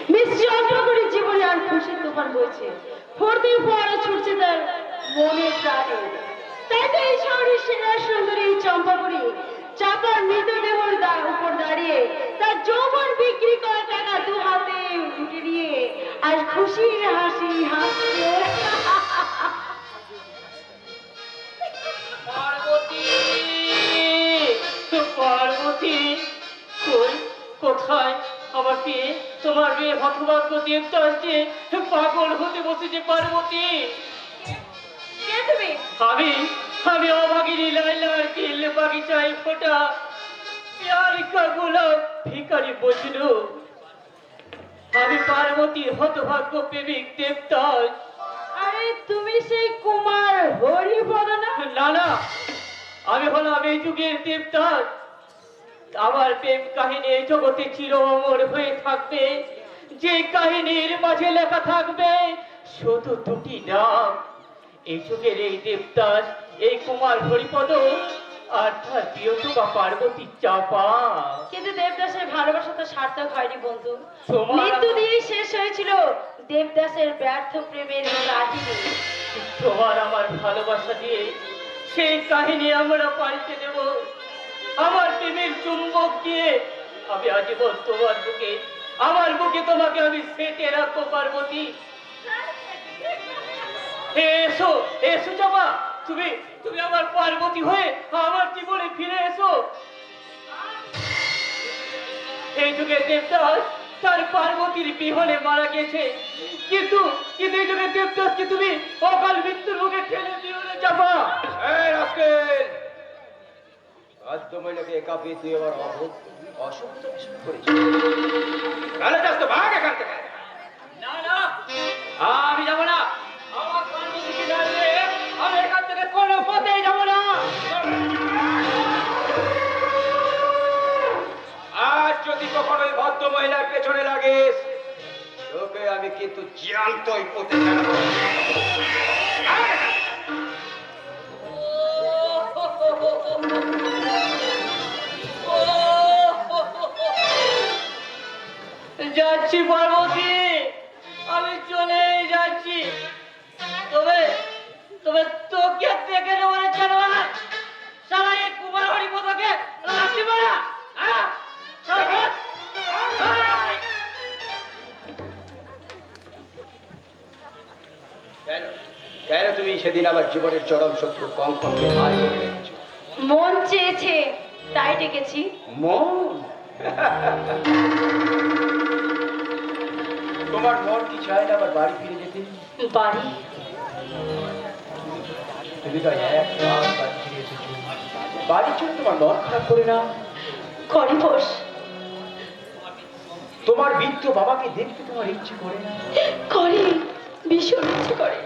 মিস চন্দ্রপুরীর জীবনে আর খুশি তুফান বইছে, ফুর্তি ফোয়ারা ছুটছে তার মনের প্রাণে। তাই তো এই শহরের সেরা সুন্দরী চম্পাপুরী চাপার মৃতদেহর উপর দাঁড়িয়ে তার যৌবন বিক্রি করা টাকা দু হাতে উঠে নিয়ে আর খুশির হাসি হাসছে। পার্বতী, কই, কোথায় আমার মেয়ে? তোমার মেয়ে হতভাগ্য দেবদাস যে পাগল হতে বসেছে। পার্বতী, কে তুমি? আমি অভাগিনী লাইলার দিল বাগিচায় ফোটা প্যার কা গোলাপ ভিখারি বজলু। আমি পার্বতী, হতভাগ্য প্রেমিক দেবদাস। আরে তুমি সেই কুমার হরিপদ না? না, আমি হলাম এই যুগের দেবদাস। আমার প্রেম কাহিনী এই জগতে চির অমর হয়ে থাকবে, যে কাহিনীর মাঝে লেখা থাকবে শুধু দুটি নাম, এই যুগের এই দেবদাস, এই কুমার হরিপদ, আর তার প্রিয়তমা পার্বতী চাপা। কিন্তু দেবদাসের ভালোবাসা তো সার্থক হয়নি বন্ধু। তোমার- মৃত্যু দিয়েই শেষ হয়েছিল দেবদাসের ব্যর্থ প্রেমের কাহিনী। তোমার আমার ভালোবাসা দিয়ে সেই কাহিনী আমরা পাল্টে দেব। আমার প্রেমের চুম্বক দিয়ে আমি আজীবন আমার বুকে তোমাকে আমি সেটে রাখবো পার্বতী। এসো চাপা, তুমি আমার পার্বতী হয়ে আমার জীবনে ফিরে এসো। এই যুগে দেবদাস, তার পার্বতীর বিহনে মারা গেছে, কিন্তু কিন্তু এই যুগে দেবদাসকে তুমি অকাল মৃত্যুর মুখে ঠেলে দিও না চাপা। এই রাস্কেল, বাদ্য মহিলাকে একা পেয়ে তুই আবার অসভ্য কিছু করেছিস। তাহলে যাস তো, ভাগ এখান থেকে। না না, আমি যাবো না। আমার পার্বতীকে জানলে আমি এখান থেকে কোনো পথেই যাবো না। আজ যদি কখনো ওই ভদ্র মহিলার পেছনে লাগিস, তোকে আমি কিন্তু জ্যান্তই পথে ফেলবো। যাচ্ছি পার্বতী, আমি চলে যাচ্ছি। তবে তবে তোকে দেখে নেবো না, কেন সারা এই কুমার হরিপদকে রাখতে পারা। কেন কেন তুমি সেদিন আমার জীবনের চরম শত্রু কঙ্কনকে হার করে রেখেছো? মন চেয়েছে তাই ডেকেছি। মন? তোমার মন কি চায় না আবার বাড়ি ফিরে যেতে? বাড়ি? তুমি তো একবার বাড়ি ফিরে এসেছো, বাড়ির জন্য তোমার মন খারাপ করে না? করি বস, তোমার বৃদ্ধ বাবাকে দেখতে তোমার ইচ্ছে করে না? করে, ভীষণ ইচ্ছে করে।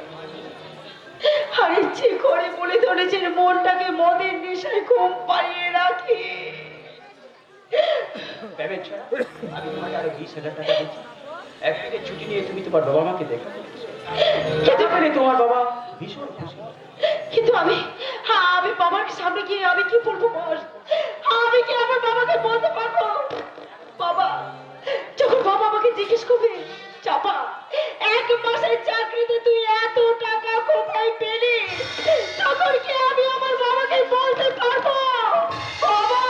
আর ইচ্ছে করে বলে ধরেছেন মনটাকে মদের নেশায় ঘুম পাড়িয়ে রাখি। ভেবেছ না আমি তোমাকে আরো 20,000 টাকা দিচ্ছি, একদিনের ছুটি নিয়ে তুমি তোমার বাবা মাকে দেখা খেতে পেলে তোমার বাবা ভীষণ খুশি। কিন্তু আমি বাবার সামনে গিয়ে আমি কি বলবো বল? আমি কি আমার বাবাকে বলতে পারবো? বাবা, যখন বাবা আমাকে জিজ্ঞেস করবে, চাপা 1 মাসের চাকরিতে তুই এত টাকা কোথায় পেলি, তখন কি আমি আমার বাবাকে বলতে পারবো বাবা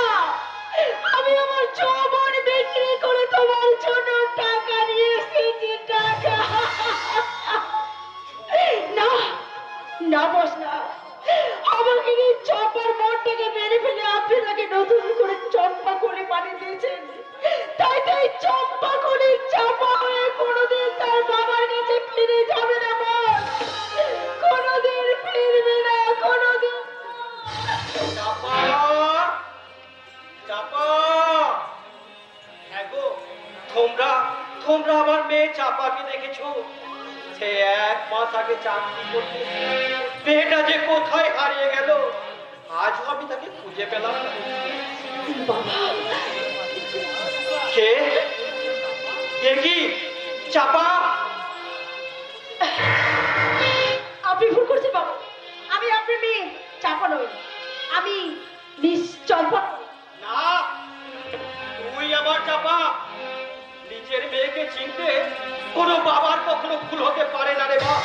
আমি আমার যৌবন বিক্রি করে তোমার জন্য টাকা নিয়ে এসেছি? টাকা না না বস না, আমাকে এই চম্পার মনটাকে মেরে ফেলে আপনি তাকে নতুন করে চম্পা করে বানিয়ে দিয়েছেন। তাই তাই চম্পা করে চাপা হয়ে কোনোদিন তার বাবার কাছে ফিরে যাবে না বল, কোনোদিন ফিরবে না, কোনোদিন। চাপা, চাপা, হ্যাঁ গো, তোমরা আমার মেয়ে চাপাকে দেখেছো? সে 1 মাস আগে চাকরি করতে, মেয়েটা যে কোথায় হারিয়ে গেল, আজও আমি তাকে খুঁজে পেলাম না। কে? কে কি? চাপা? আপনি ভুল করছেন বাবা, আমি আপনার মেয়ে চাপা নই, আমি মিস চম্পা। না, তুই আমার চাপা। নিজের মেয়েকে চিনতে কোনো বাবার কখনো ভুল হতে পারে না রে বাবা।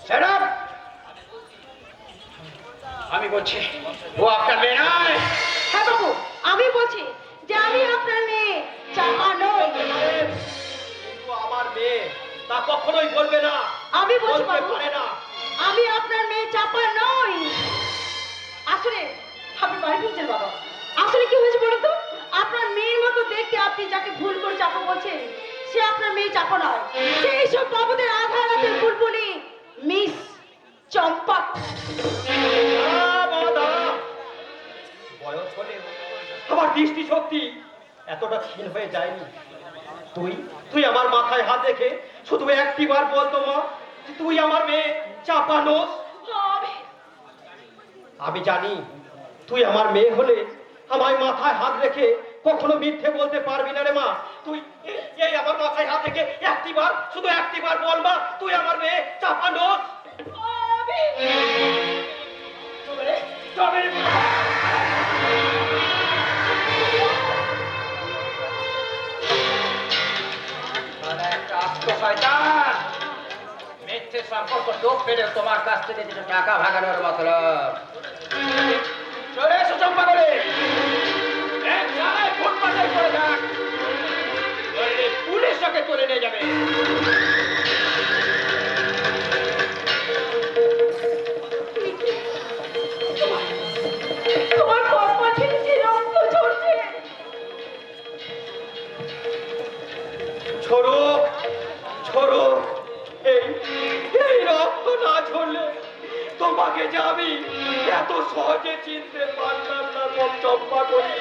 ম্যাডাম, আমি বলছি ও আপনার মেয়ে নয়। হ্যাঁ বাবু, আমি বলছি যে আমি আপনার মেয়ে চাপা নই। কিন্তু আমার মেয়ে তা কখনোই বলবে না, আমি বলছি বলতে বাবু, পারে না। আমি আপনার মেয়ে চাপা নই। আসলে আপনি বাড়ি ফিরছেন বাবা, আসলে কি হয়েছে বলুন তো, আপনার মেয়ের মতো দেখতে আপনি যাকে ভুল করে চাপা বলছেন সে আপনার মেয়ে চাপা নয়, সে এইসব বাবুদের আধার রাতের বুলবুলি মিস চম্পা। বয়স হলে আমার দৃষ্টি শক্তি এতটা ক্ষীণ হয়ে যায়নি। তুই আমার মাথায় হাত রেখে শুধু একটিবার বলতো মা, তুই আমার মেয়ে চাপানোস। আমি জানি তুই আমার মেয়ে হলে আমায় মাথায় হাত রেখে কখনো মিথ্যে বলতে পারবি না রে মা। তুই এই আমার মাথায় হাত রেখে একটিবার, শুধু একটিবার বল মা, তুই আমার মেয়ে চাপানোস। মিথ্যে সম্পর্ক লোক পেলে তোমার কাছ থেকে কিছু টাকা ভাগানোর মতলব। চলে এসো চম্পা করে, এক জায়গায় ফুটপাতে করে যাক, পুলিশ ওকে তুলে নিয়ে যাবে। তোমার কপালে যে রক্ত ঝরছে সহজে চিনতে পারলাম না কোন চম্পা কলি।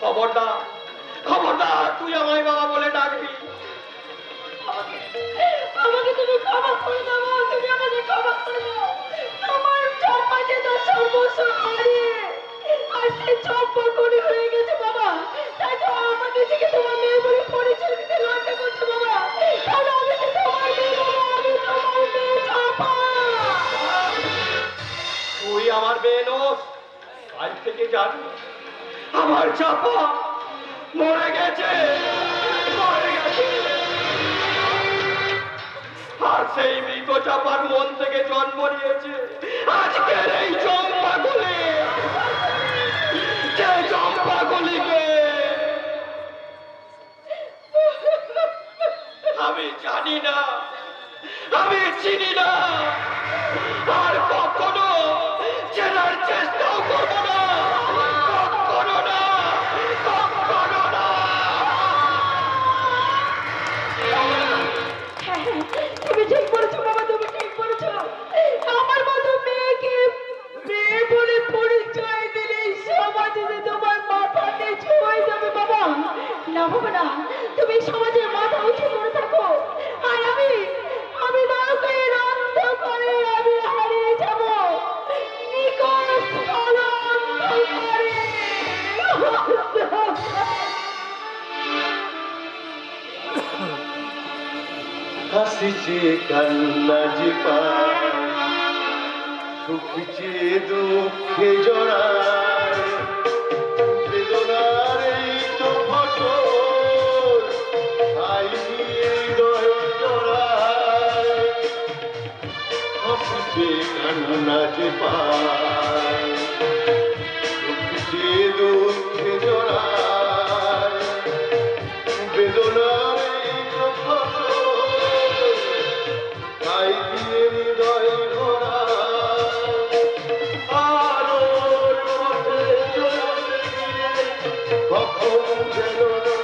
খবরদার খবরদার, তুই আমায় বাবা বলে ডাকবি। আমাকে তুমি ক্ষমা করে দাও, তুমি আমাকে ক্ষমা করে দাও। আমার চারপাশে তো সর্বস্ব হারিয়ে আর সে চম্পা করে হয়ে গেছে বাবা। তাই তো আমাকে থেকে তোমার মেয়ে বলে পরিচয় দিতে লজ্জা করছে বাবা। তাহলে আমি তো তোমার মেয়ে বাবা, আমি তোমার মেয়ে চাপা। তুই আমার মেয়ে নোস, আজ থেকে জানি আমার চাপা মরে গেছে, মরে গেছে। আর সেই মৃত চাপার মন থেকে জন্ম নিয়েছে আজকের এই চম্পাগুলি। যে চম্পাগুলিকে আমি জানি না, আমি চিনি না, আর কখনো চেনার চেষ্টাও করবো না, কখনো না, কখনো না। তুমি ঠিক বলেছো বাবা, তুমি ঠিক বলেছো। আমার মতো মেয়েকে মেয়ে বলে পরিচয় দিলে সমাজে যে তোমার মাথা নিচু হয়ে যাবে বাবা। না বাবা না, তুমি সমাজের মাথা উঁচু করে থাকো। আর আমি নরকের অন্ধকারে আমি হারিয়ে যাব, নিকট কালো অন্ধকারে। হাসিছে কান্না যে পায়, সুখিছে দুঃখে জড়ায়, বেদনার এই তো ফসল, তাই দিয়ে হৃদয় জড়ায়। হাসিছে কান্না যে পায়, সুখিছে দুঃখে জড়ায়, বেদনার এই তো ফসল, তাই দিয়ে হৃদয় ভরায়। আলোর পথে চলতে গিয়ে কখন যেন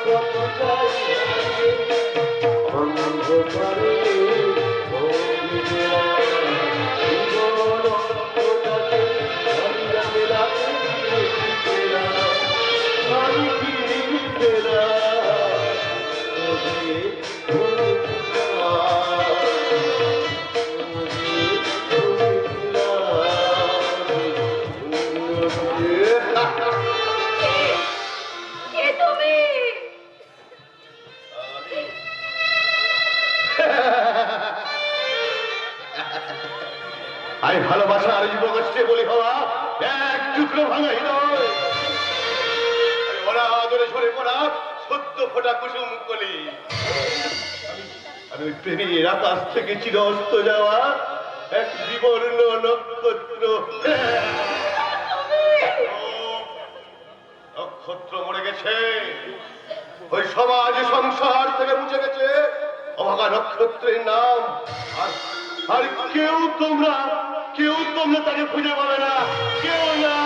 কত যাই অন্ধকারে ভোগে জীবন অন্ধকারে আমরা মেলাতে ফিরে আমি ফিরতে না কে তুমি? আমি ভালোবাসা আর যুবকষ্টে বলি হওয়া এক টুকরো ভাঙা হৃদয়, আমি ওরা আদরে সরে পড়া সত্য ফোটা কুসুম কলি। আমি ওই প্রেমের আকাশ থেকে চির অস্ত যাওয়া এক বিবর্ণ নক্ষত্র। নক্ষত্র মরে গেছে, ওই সমাজ সংসার থেকে মুছে গেছে অভাগা নক্ষত্রের নাম। আর কেউ তোমরা তাকে খুঁজে পাবে না, কেউ না।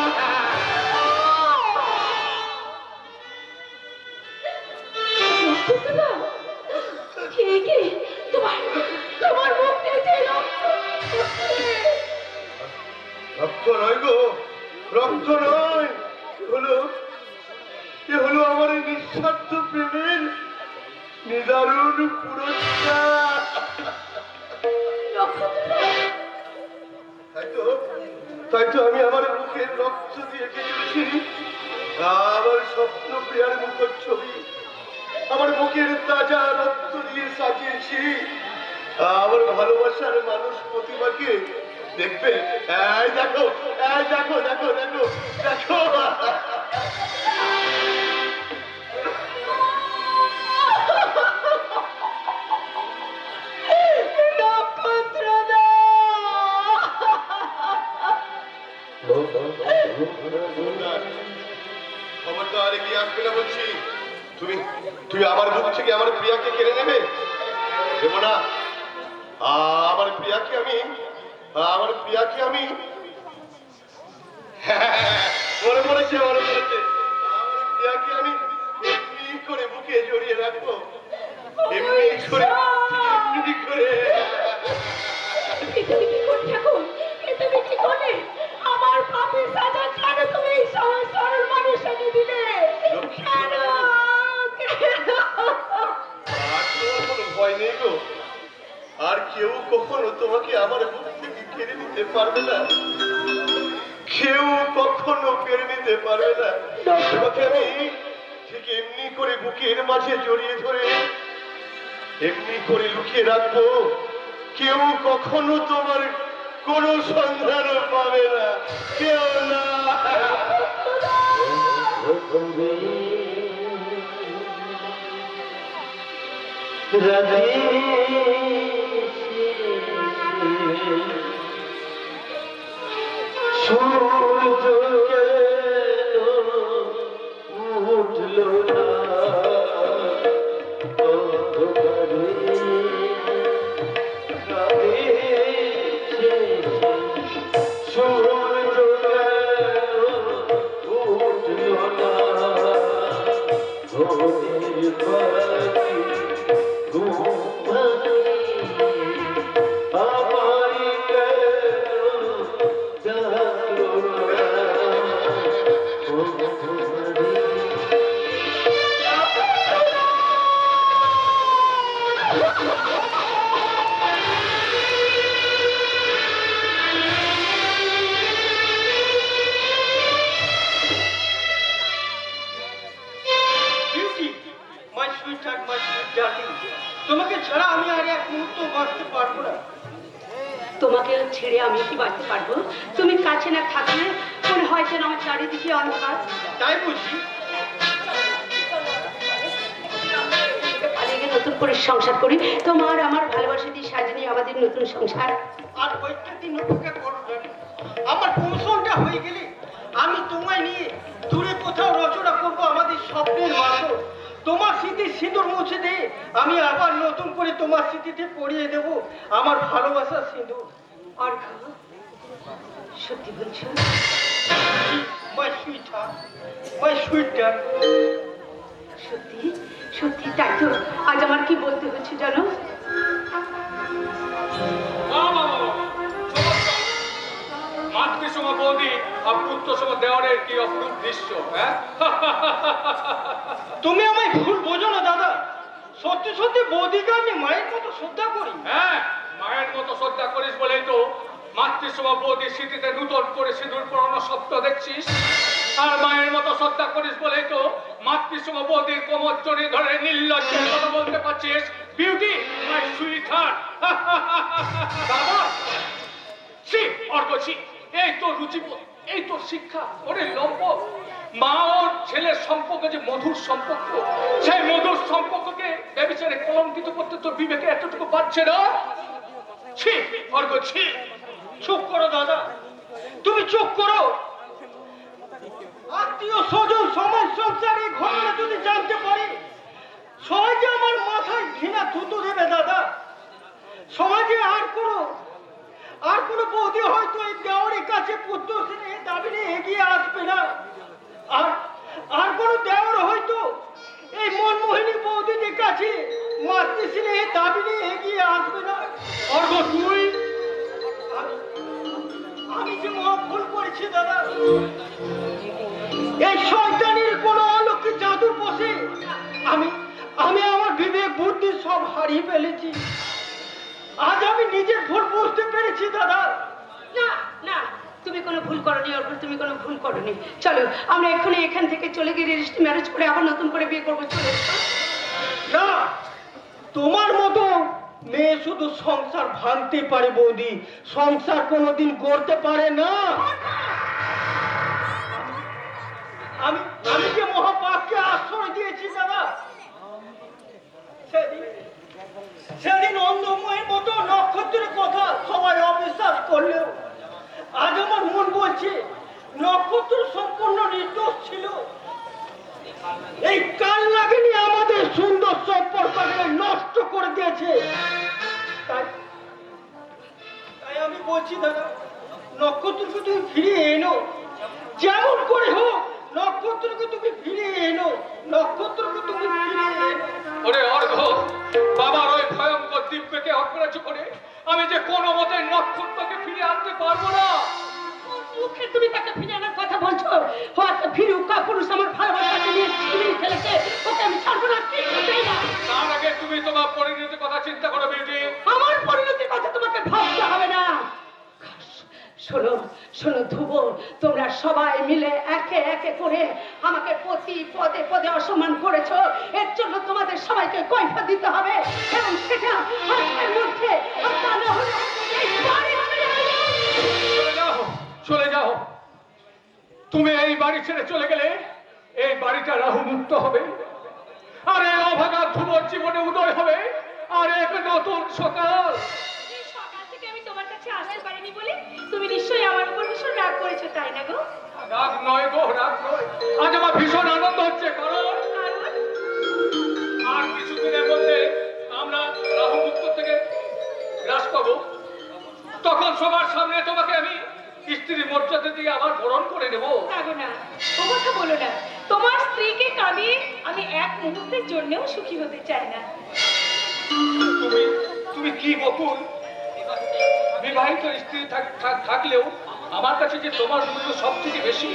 ঠিকই, তোমার মুখ থেকে রক্ত নয় গো, রক্ত নয়, এ হলো আমার এই নিঃস্বার্থ প্রেমের নিদারুণ পুরস্কার। তাই তো আমি আমার মুখের রক্ত দিয়ে কেটেছি আমার স্বপ্ন প্রিয়ার মুখচ্ছবি, আমার মুখের তাজা রক্ত দিয়ে সাজিয়েছি আমার ভালোবাসার মানুষ প্রতিমাকে। দেখবে, এই দেখো, এই দেখো, দেখো, দেখো, দেখো। খবরদার এগিয়ে আসবে না বলছি। তুমি আমার মুখ থেকে আমার প্রিয়াকে কেড়ে নেবে? দেবো না। আমার প্রিয়াকে আমি মনে পড়েছে, মনে পড়েছে। আমার প্রিয়াকে আমি এমনি করে বুকে জড়িয়ে রাখবো, এমনি করে, এমনি করে। তুমি কি করে থাকো? পারবে না, কেউ কখনো কেড়ে নিতে পারবে না। তোমাকে আমি ঠিক এমনি করে বুকের মাঝে জড়িয়ে ধরে এমনি করে লুকিয়ে রাখবো, কেউ কখনো তোমার কোনো সন্ধান পাবে না, কেউ না। তোমাকে ছাড়া আমি আর এক মুহূর্ত বাঁচতে পারবো না। তোমাকে ছেড়ে আমি কি বাঁচতে পারবো? তুমি কাছে না থাকলে মনে হয় যেন আমার চারিদিকে অন্ধকার। তাই বুঝি? পালিয়ে গিয়ে নতুন করে সংসার করি, তোমার আমার ভালোবাসা দিয়ে সাজিয়ে আমাদের নতুন সংসার। আর কয়েকটা দিন অপেক্ষা করো জানি, আমার কৌশলটা হয়ে গেলে আমি তোমায় নিয়ে দূরে কোথাও রচনা করবো আমাদের স্বপ্নের মার্গ। তোমার স্মৃতির সিঁদুর মুছে দিয়ে আমি আবার নতুন করে তোমার স্মৃতিতে পড়িয়ে দেব আমার ভালোবাসার সিঁদুর। আর সত্যি বলছো? মাই সুইটহার্ট, মাই সুইট ডার্লিং। সত্যি সত্যি? তাই তো আজ আমার কি বলতে হচ্ছে জানো? মাতৃসম বৌদি আর পুত্রসম দেওয়ারের কি অপরূপ দৃশ্য। হ্যাঁ, তুমি আমায় ভুল বোঝো না দাদা, সত্যি সত্যি বৌদিকে আমি মায়ের মতো শ্রদ্ধা করি। হ্যাঁ, মায়ের মতো শ্রদ্ধা করিস বলেই তো মাতৃসম বৌদির স্মৃতিতে নূতন করে সিঁদুর পরানো স্বপ্ন দেখছিস। আর মায়ের মতো শ্রদ্ধা করিস বলেই তো মাতৃসম বৌদির কোমর জড়িয়ে ধরে নির্লজ্জের কথা বলতে পারছিস, বিউটি মাই সুইটহার্ট। দাদা ছি, অর্ক ছি, এই তো রুচিবোধ, এই তো শিক্ষা, ওরে লম্ব। মা ওর ছেলের সম্পর্ক যে মধুর সম্পর্ক, সেই মধুর সম্পর্ককে ব্যভিচারে কলঙ্কিত করতে তোর বিবেকে এতটুকু পাচ্ছে না? ছি অর্ক ছি। চুপ করো দাদা, তুমি চুপ করো। আত্মীয় স্বজন সমাজ সংসারে ঘটনা যদি জানতে পারি, সমাজে আমার মাথায় ঘৃণা থুতু দেবে দাদা। সমাজে আর কোনো বৌদি হয়তো এই দেওয়ারের কাছে পুত্র স্নেহে দাবি নিয়ে এগিয়ে আসবে না। আর কোনো দেওয়ার হয়তো এই মনমোহিনী বৌদিদের কাছে মাতৃ স্নেহে দাবি নিয়ে এগিয়ে আসবে না। অর্ঘ তুই, আমি যে মহা ভুল করেছি দাদা। এই শয়তানির কোন অলৌকিক জাদুর বসে আমি আমার বিবেক বুদ্ধি সব হারিয়ে ফেলেছি। আজ আমি নিজের ভুল বুঝতে পেরেছি দাদা। না না, তুমি কোনো ভুল করনি অর্পণ, তুমি কোনো ভুল করনি। চলো আমরা এখনই এখান থেকে চলে গিয়ে রেজিস্ট্রি ম্যারেজ করে আবার নতুন করে বিয়ে করবো। চলে না, তোমার মতো মেয়ে শুধু সংসার ভাঙতে পারে বৌদি, সংসার কোনোদিন গড়তে পারে না। আমি যে মহাপাপকে আশ্রয় দিয়েছি দাদা, সেদিন অন্ধময়ের মতো নক্ষত্রের কথা সবাই অবিশ্বাস করলেও আজ আমার মন বলছে নক্ষত্র সম্পূর্ণ নির্দোষ ছিল। এই কাল লাগেনি আমাদের সুন্দর সম্পর্ককে নষ্ট করে দিয়েছে। তাই আমি বলছি দাদা, নক্ষত্রকে তুমি ফিরিয়ে এনো, যেমন করে হোক নক্ষত্রকে তুমি ফিরিয়ে এনো, নক্ষত্রকে তুমি ফিরিয়ে এনো। ওরে অর্ঘ, বাবার ওই ভয়ঙ্কর দিব্যকে অগ্রাহ্য করে আমি যে কোনো মতে নক্ষত্রকে ফিরিয়ে আনতে পারবো না। মুখে তুমি তাকে ফিরে আনার কথা বলছো? হয়তো ফিরুক, পুরুষ আমার ভালোবাসাকে নিয়ে ফেলেছে, ওকে আমি ছাড়বো না। তার আগে তুমি তোমার পরিণতির কথা চিন্তা করো বিউটি। আমার পরিণতির কথা তোমাকে ভাবতে হবে না। শোনো শোনো ধ্রুব, তোমরা সবাই মিলে একে একে করে আমাকে প্রতি পদে পদে অসম্মান করেছো, এর জন্য তোমাদের সবাইকে কৈফিয়ত দিতে হবে, এবং সেটা আজকের মধ্যে, আর তা না হলে এই বাড়ি ছেড়ে চলে যাও, চলে যাও। তুমি এই বাড়ি ছেড়ে চলে গেলে এই বাড়িটা রাহু মুক্ত হবে, আর এই অভাগা ধ্রুবর জীবনে উদয় হবে, আর এক নতুন সকাল। এই সকাল থেকে আমি তোমার কাছে আসতে পারিনি বলে তুমি নিশ্চয়ই আমার উপর ভীষণ রাগ করেছো, তাই না গো? রাগ নয় গো, রাগ নয়। আজ আমার ভীষণ আনন্দ হচ্ছে, কারণ আর কিছুদিনের মধ্যে আমরা রাহু মুক্ত থেকে গ্রাস পাবো। তখন সবার সামনে তোমাকে আমি স্ত্রী মর্যাদা দিয়ে আবার বরণ করে নেব। রাগো না, ও কথা বলো না। তোমার স্ত্রীকে কাঁদিয়ে আমি এক মুহূর্তের জন্যও সুখী হতে চাই না। তুমি তুমি কি বকুল? বিবাহিত স্ত্রী থাকলেও আমার কাছে যে তোমার মূল্য সব থেকে বেশি।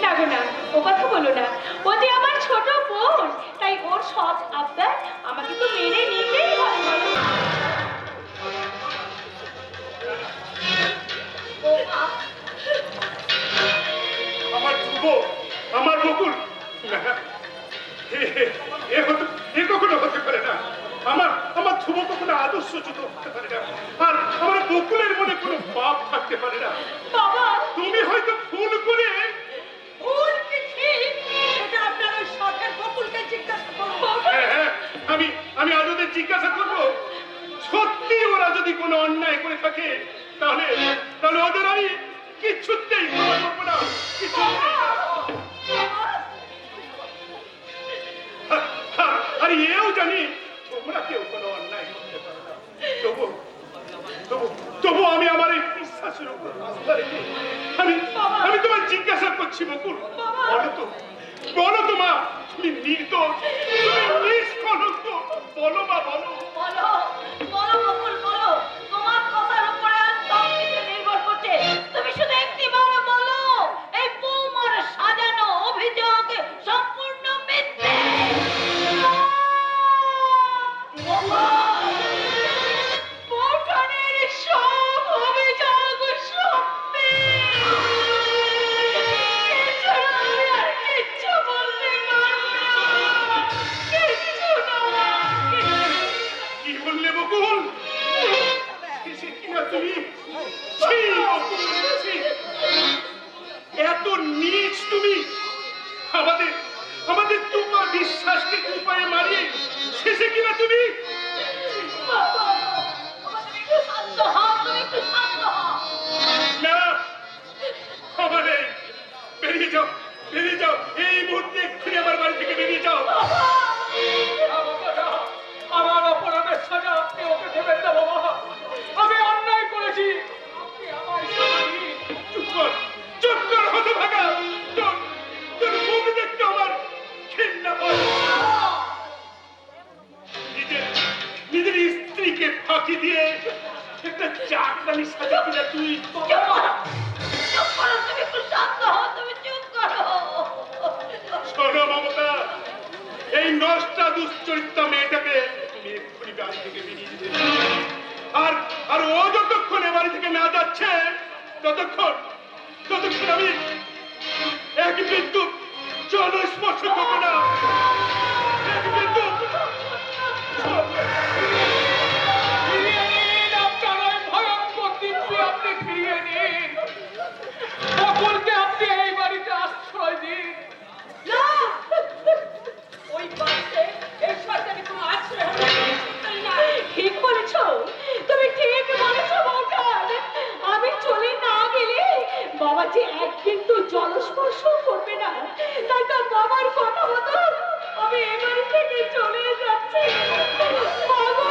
রাগো না, ও কথা বলো না। ও যে আমার ছোট বোন, তাই ওর সব আবদার আমাকে তো মেনে নিতেই হবে, বলো। আমার ধ্রুব, আমার বকুল, না, এ কখনো হতে পারে না। আমার আমার ধ্রুব কখনো আদর্শচ্যুত হতে পারে না, আর আমার বকুলের মনে কোনো পাপ থাকতে পারে না। বাবা, তুমি হয়তো ভুল করে ভুল কি ঠিক সেটা আপনারা সরকার বকুলকে জিজ্ঞাসা করুন। হ্যাঁ, হ্যাঁ, আমি আজ ওদের জিজ্ঞাসা করবো, সত্যি ওরা যদি কোনো অন্যায় করে থাকে তাহলে তাহলে ওদের আমি কিচ্ছুতেই ক্ষমা করবো না, কিছুতেই। আর এও জানি তোমরা কেউ কোনো অন্যায় করতে পারো না। তবু আমি আমার এই বিশ্বাসের উপর আস্থা রেখে আমি তোমায় জিজ্ঞাসা করছি বকুল, বলো তো মা, তুমি নির্দোষ, তুমি নিষ্কলঙ্ক, বলো মা, বলো। বলো বলো বকুল, বলো। তোমার কথার উপরে আজ সব কিছু নির্ভর করছে। তুমি শুধু একটি বার বলো, এই বৌমার সাজানো অভিযোগ সম্পূর্ণ মিথ্যে। বউঠানের সব অভিযোগ সত্যি। এছাড়া আমি আর কিচ্ছু বলতে পারবো না। কিচ্ছু না। কি বললে বকুল? এসে কিনা তুমি? ছি, বকুল, ছি। এত নীচ তুমি! আমাদের তোমার বিশ্বাসকে উপায়ে মারিয়ে শেষে কিনা তুমি? বাবা, তুমি একটু শান্ত হও, তুমি একটু শান্ত হও। না, আমাদের বেরিয়ে যাও, বেরিয়ে যাও, এই মুহূর্তে এক্ষুনি আমার বাড়ি থেকে বেরিয়ে যাও। আমার অপরাধের সাজা আপনি ওকে দেবেন না বাবা। আমি অন্যায় করেছি, আপনি আমায় সাজা দিন। চুপ কর হতভাগা, তোর মুখ দেখতে আমার ঘৃণা হয়। নিজের স্ত্রীকে ফাঁকি দিয়ে একটা চাকরানি সাজা কিনা তুই। চুপ করো, চুপ করো, তুমি একটু শান্ত হও, তুমি চুপ করো। শোনো মমতা, এই নষ্টা দুশ্চরিত্রা মেয়েটাকে তুমি এক্ষুনি বাড়ি থেকে বেরিয়ে যেতে হবে। আর ও যতক্ষণ এ বাড়ি থেকে না যাচ্ছে ততক্ষণ আমি এক বিন্দু জল স্পর্শ করবো না। এক বিন্দু। ফিরিয়ে নিন আপনার ওই ভয়ঙ্কর দিব্যি, আপনি ফিরিয়ে নিন। বকুলকে আপনি এই বাড়িতে আশ্রয় দিন। না, ওই বাড়িতে এই সরকারি কোনো আশ্রয় হবে না। ঠিক বলেছো, তুমি ঠিক বলেছো বউঠান। আমি চলে না গেলে বাবা যে এক বিন্দু জলস্পর্শ করবে না, তাই তো বাবার কথা মতো আমি এবারে থেকে চলে যাচ্ছি। বাবা,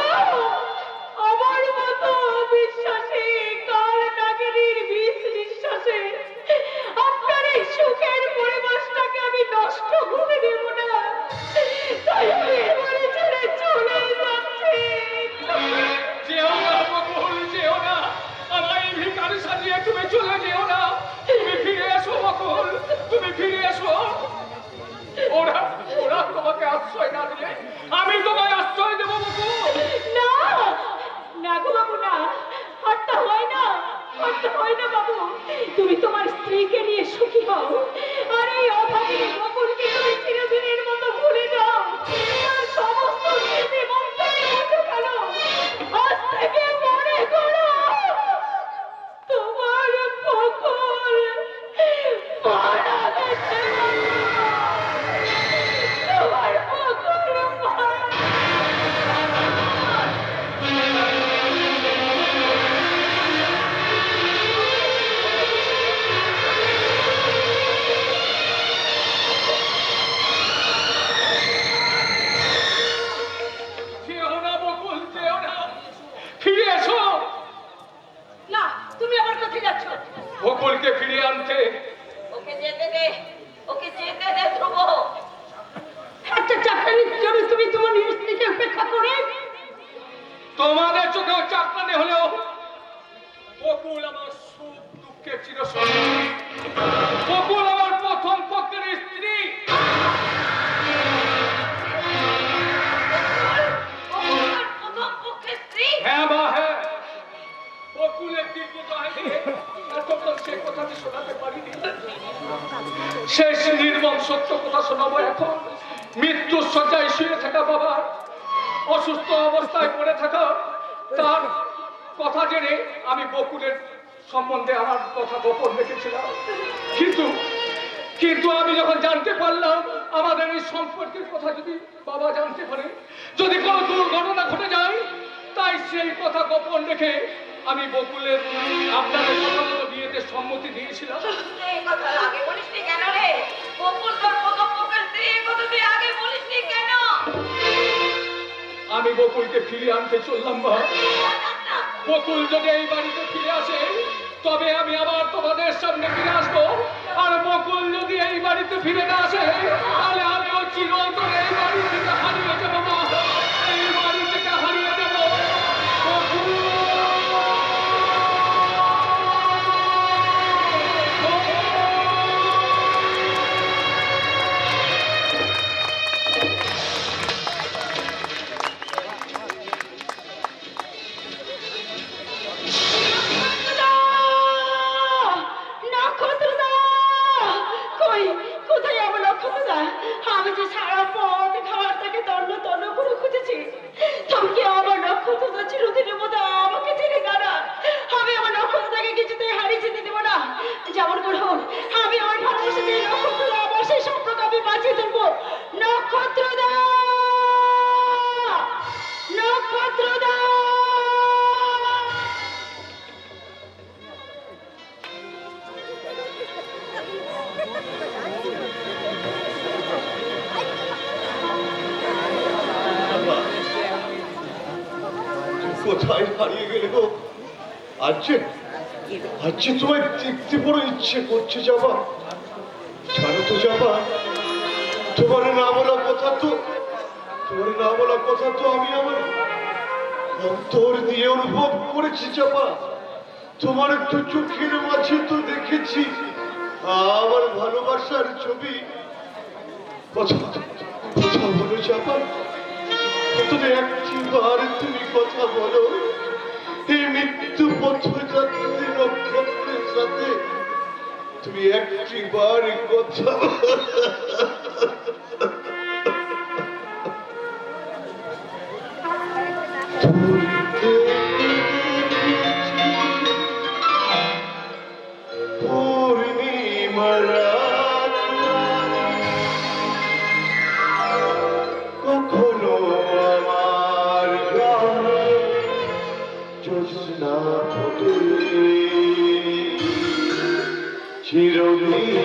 আমার মতো বিশ্বাসী কাল নাগিনীর বিষ নিঃশ্বাসে আপনার এই সুখের পরিবেশটাকে আমি নষ্ট হতে দেব না, তাই আমি এবারে ছেড়ে চলে যাচ্ছি। যেও না বকুল, যেও না, আমায় ভিখারি সাজিয়ে তুমি চলে যেও না। তুমি ফিরে এসো বকুল, তুমি ফিরে এসো। ওরা তোমাকে আশ্রয় না দিলে আমি তোমায় আশ্রয় দেবো বকুল। না, না গো বাবু, না, আর তা হয় না। কষ্ট হয় না বাবু, তুমি তোমার স্ত্রীকে নিয়ে সুখী হও, আর এই অভাগিনী বকুলকে তুমি চিরদিনের মতো ভুলে যাও, আর সমস্ত স্মৃতি মন থেকে মুছে ফেলো। আজ থেকে মনে করো তোমার বকুল মারা গেছে, তোমার বকুল মারা যেও না বকুল, যেও না, ফিরে এসো। না, তুমি আবার কোথায় যাচ্ছ? বকুলকে ফিরিয়ে আনতে। ওকে যেতে দে, ওকে যেতে দে ধ্রুব। একটা চাকরির জন্য তুমি তোমার স্ত্রীকে উপেক্ষা করে তোমাদের চোখেও চাকরানি হলেও বকুল আমার সুখ দুঃখের চিরসঙ্গী। বকুল আমার প্রথম পত্রের স্ত্রী। ওর প্রথম পক্ষের স্ত্রী। হ্যাঁ বা হ্যাঁ, বকুলের দীর্ঘ কাহিনী এতক্ষণ সে কথাটি শোনাতে পারিনি। শেষ নির্মম সত্য কথা শোনাবো এখন। মৃত্যুর শয্যায় শুয়ে থাকা বাবার অসুস্থ অবস্থায় পড়ে থাকা তার কথা জেনে আমি বকুলের সম্বন্ধে আমার কথা গোপন রেখেছিলাম, কিন্তু আমি যখন জানতে পারলাম আমাদের এই সম্পর্কের কথা যদি বাবা জানতে পারে, যদি কোনো দুর্ঘটনা ঘটে যায়, তাই সেই কথা গোপন রেখে আমি বকুলের আপনাদের কথা মতো বিয়েতে সম্মতি দিয়েছিলাম। এই কথা আগে বলিসনি কেন রে? বকুল তোর প্রথম পক্ষের স্ত্রী, এই কথা তুই আগে বলিসনি কেন? আমি বকুলকে ফিরিয়ে আনতে চললাম মা। বকুল যদি এই বাড়িতে ফিরে আসে তবে আমি আবার তোমাদের সামনে ফিরে আসবো, আর বকুল যদি এই বাড়িতে ফিরে না আসে তাহলে আমিও চিরতরে এই বাড়ি থেকে হারিয়ে যাবো মা, এই বাড়ি থেকে হারিয়ে যাবো। বকুল! নক্ষত্রদা! কই, কোথায় আমার নক্ষত্রদা? আমি যে সারা পথ খাবার থেকে তন্ন তন্ন করে খুঁজেছি, তুমি কি আমার নক্ষত্রদা চিরদিনের মতো আমাকে ছেড়ে দাঁড়া? আমি আমার নক্ষত্রদাকে কিছুতেই হারিয়ে যেতে দেবো না। যেমন করে হোক আমি আমার ভালোবাসা দিয়ে নক্ষত্রদা আমার সেই স্বপ্নকে আমি বাঁচিয়ে তুলবো। নক্ষত্রদা! নক্ষত্রদা! কোথায় হারিয়ে গেলে গো? আজকে তোমায় দেখতে বড় ইচ্ছে করছে যাবা। জানো তো যাবা, তোমার না বলা কথা তো আমি আমার অন্তর দিয়ে অনুভব করেছি যাবা। তোমার একটু চোখের মাঝে তো দেখেছি আমার ভালোবাসার ছবি। কথা বলো যাবা, তবে একটিবার তুমি কথা বলো। এই মৃত্যু পথযাত্রী নক্ষত্রের সাথে তুমি একটিবার কথা কখনো আমার গ্রামে জ্যোৎস্না ফোটে, চিরদিন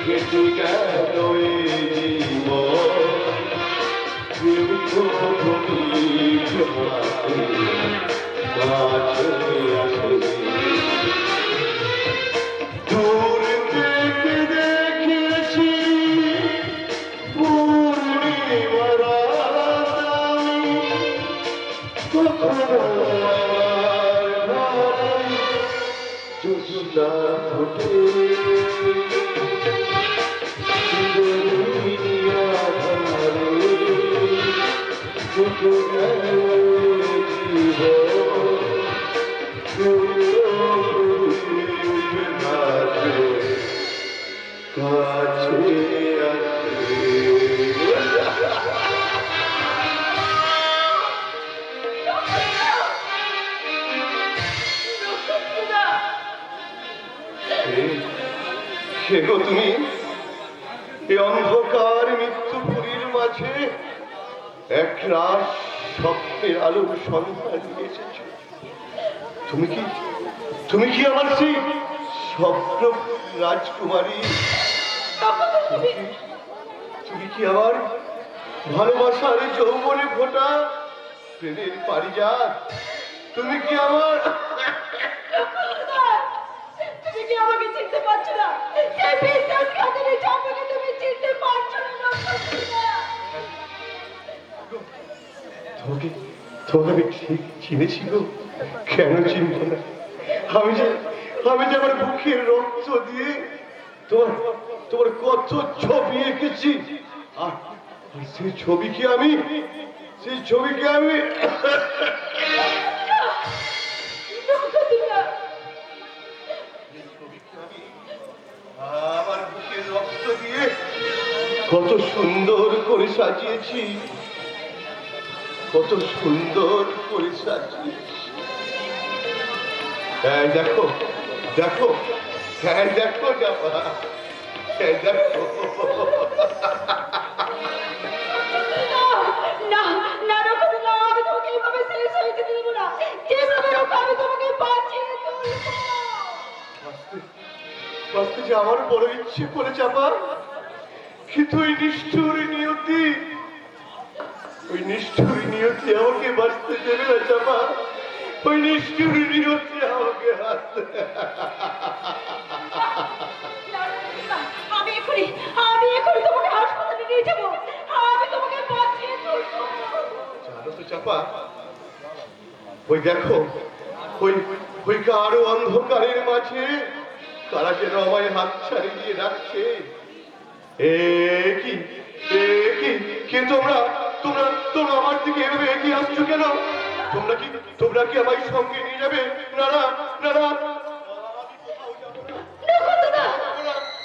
কেটে গেল এই জীবন, দূর থেকে দেখেছি পূর্ণিমার আলো, কখনো আমার ঘরে জ্যোৎস্না ফোটে, চিরদিন আঁধারে কেটে গেল জীবন। কে গো তুমি? এই অন্ধকার মৃত্যুপুরীর মাঝে এক রাত স্বপ্নের আলোর সন্ধান নিয়ে এসেছো। তুমি কি আমার সেই স্বপ্ন রাজকুমারী? তুমি কি আমার ভালোবাসার যৌবনে ফোটা প্রেমের পারিজাত? তুমি কি আমার তুমি কি আমাকে চিনতে পারছো না? এই বিশ্বাসঘাতকের চাপাকে তুমি চিনতে পারছো না নক্ষত্ররা? তোমাকে আমি ঠিক চিনেছি গো। কেন চিনব না? আমি যে আমার বুকের রক্ত দিয়ে তোমার কত ছবি এঁকেছি, আর সেই ছবিকে আমি নক্ষত্ররা, আমার বুকের রক্ত দিয়ে কত সুন্দর করে সাজিয়েছি, কত সুন্দর করে সাজিয়েছি। হ্যাঁ দেখো দেখো, হ্যাঁ দেখো জামা, হ্যাঁ দেখো। না না নক্ষত্ররা, আমি তোমাকে এইভাবে শেষ হয়ে যেতে দেবো না। যেভাবে হোক আমি তোমাকে বাঁচিয়ে তুলবো। বাঁচতে যে আমার বড় ইচ্ছে করে চাপা, কিন্তু ওই নিষ্ঠুর নিয়তি আমাকে বাঁচতে দেবে না চাপা। ওই নিষ্ঠুর নিয়তি আমাকে বাঁচতে। আমি এখনই তোমাকে হাসপাতালে নিয়ে যাবো। আমি তোমাকে বাঁচিয়ে তুলবো। জানো তো চাপা, ওই দেখো, ওই কারো অন্ধকারের মাঝে কারা যেন আমায় হাত ছাড়িয়ে দিয়ে রাখছে। কে তোমরা আমার দিকে এভাবে এগিয়ে আসছো কেন? তোমরা কি আমায় সঙ্গে নিয়ে যাবে? না না না না,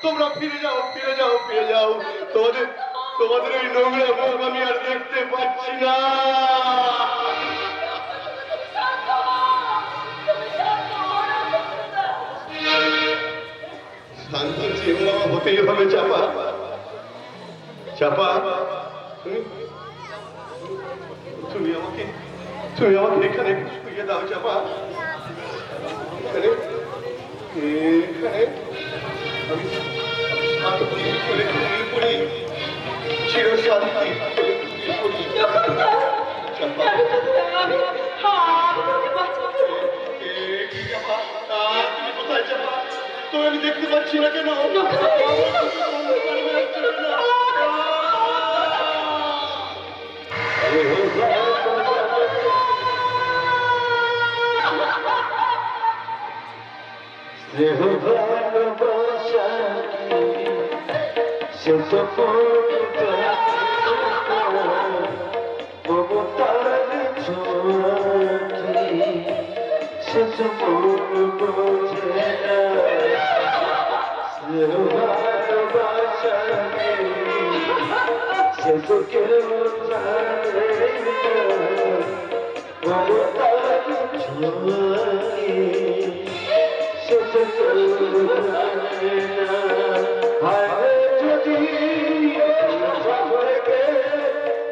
তোমরা ফিরে যাও। তোমাদের ওই নোংরা মুখ আমি আর দেখতে পাচ্ছি না। শান্ত জীবন আমার হতেই হবে চাপা। তুমি আমাকে এখানে শুয়ে দাও চাপা। এখানে আমি শান্তি করে ঘুমিয়ে পড়ি, চির শান্তি করে ঘুমিয়ে পড়ি। চাপা, তুমি কোথায় চাপা? তো আমি দেখতে পাচ্ছি না কেন?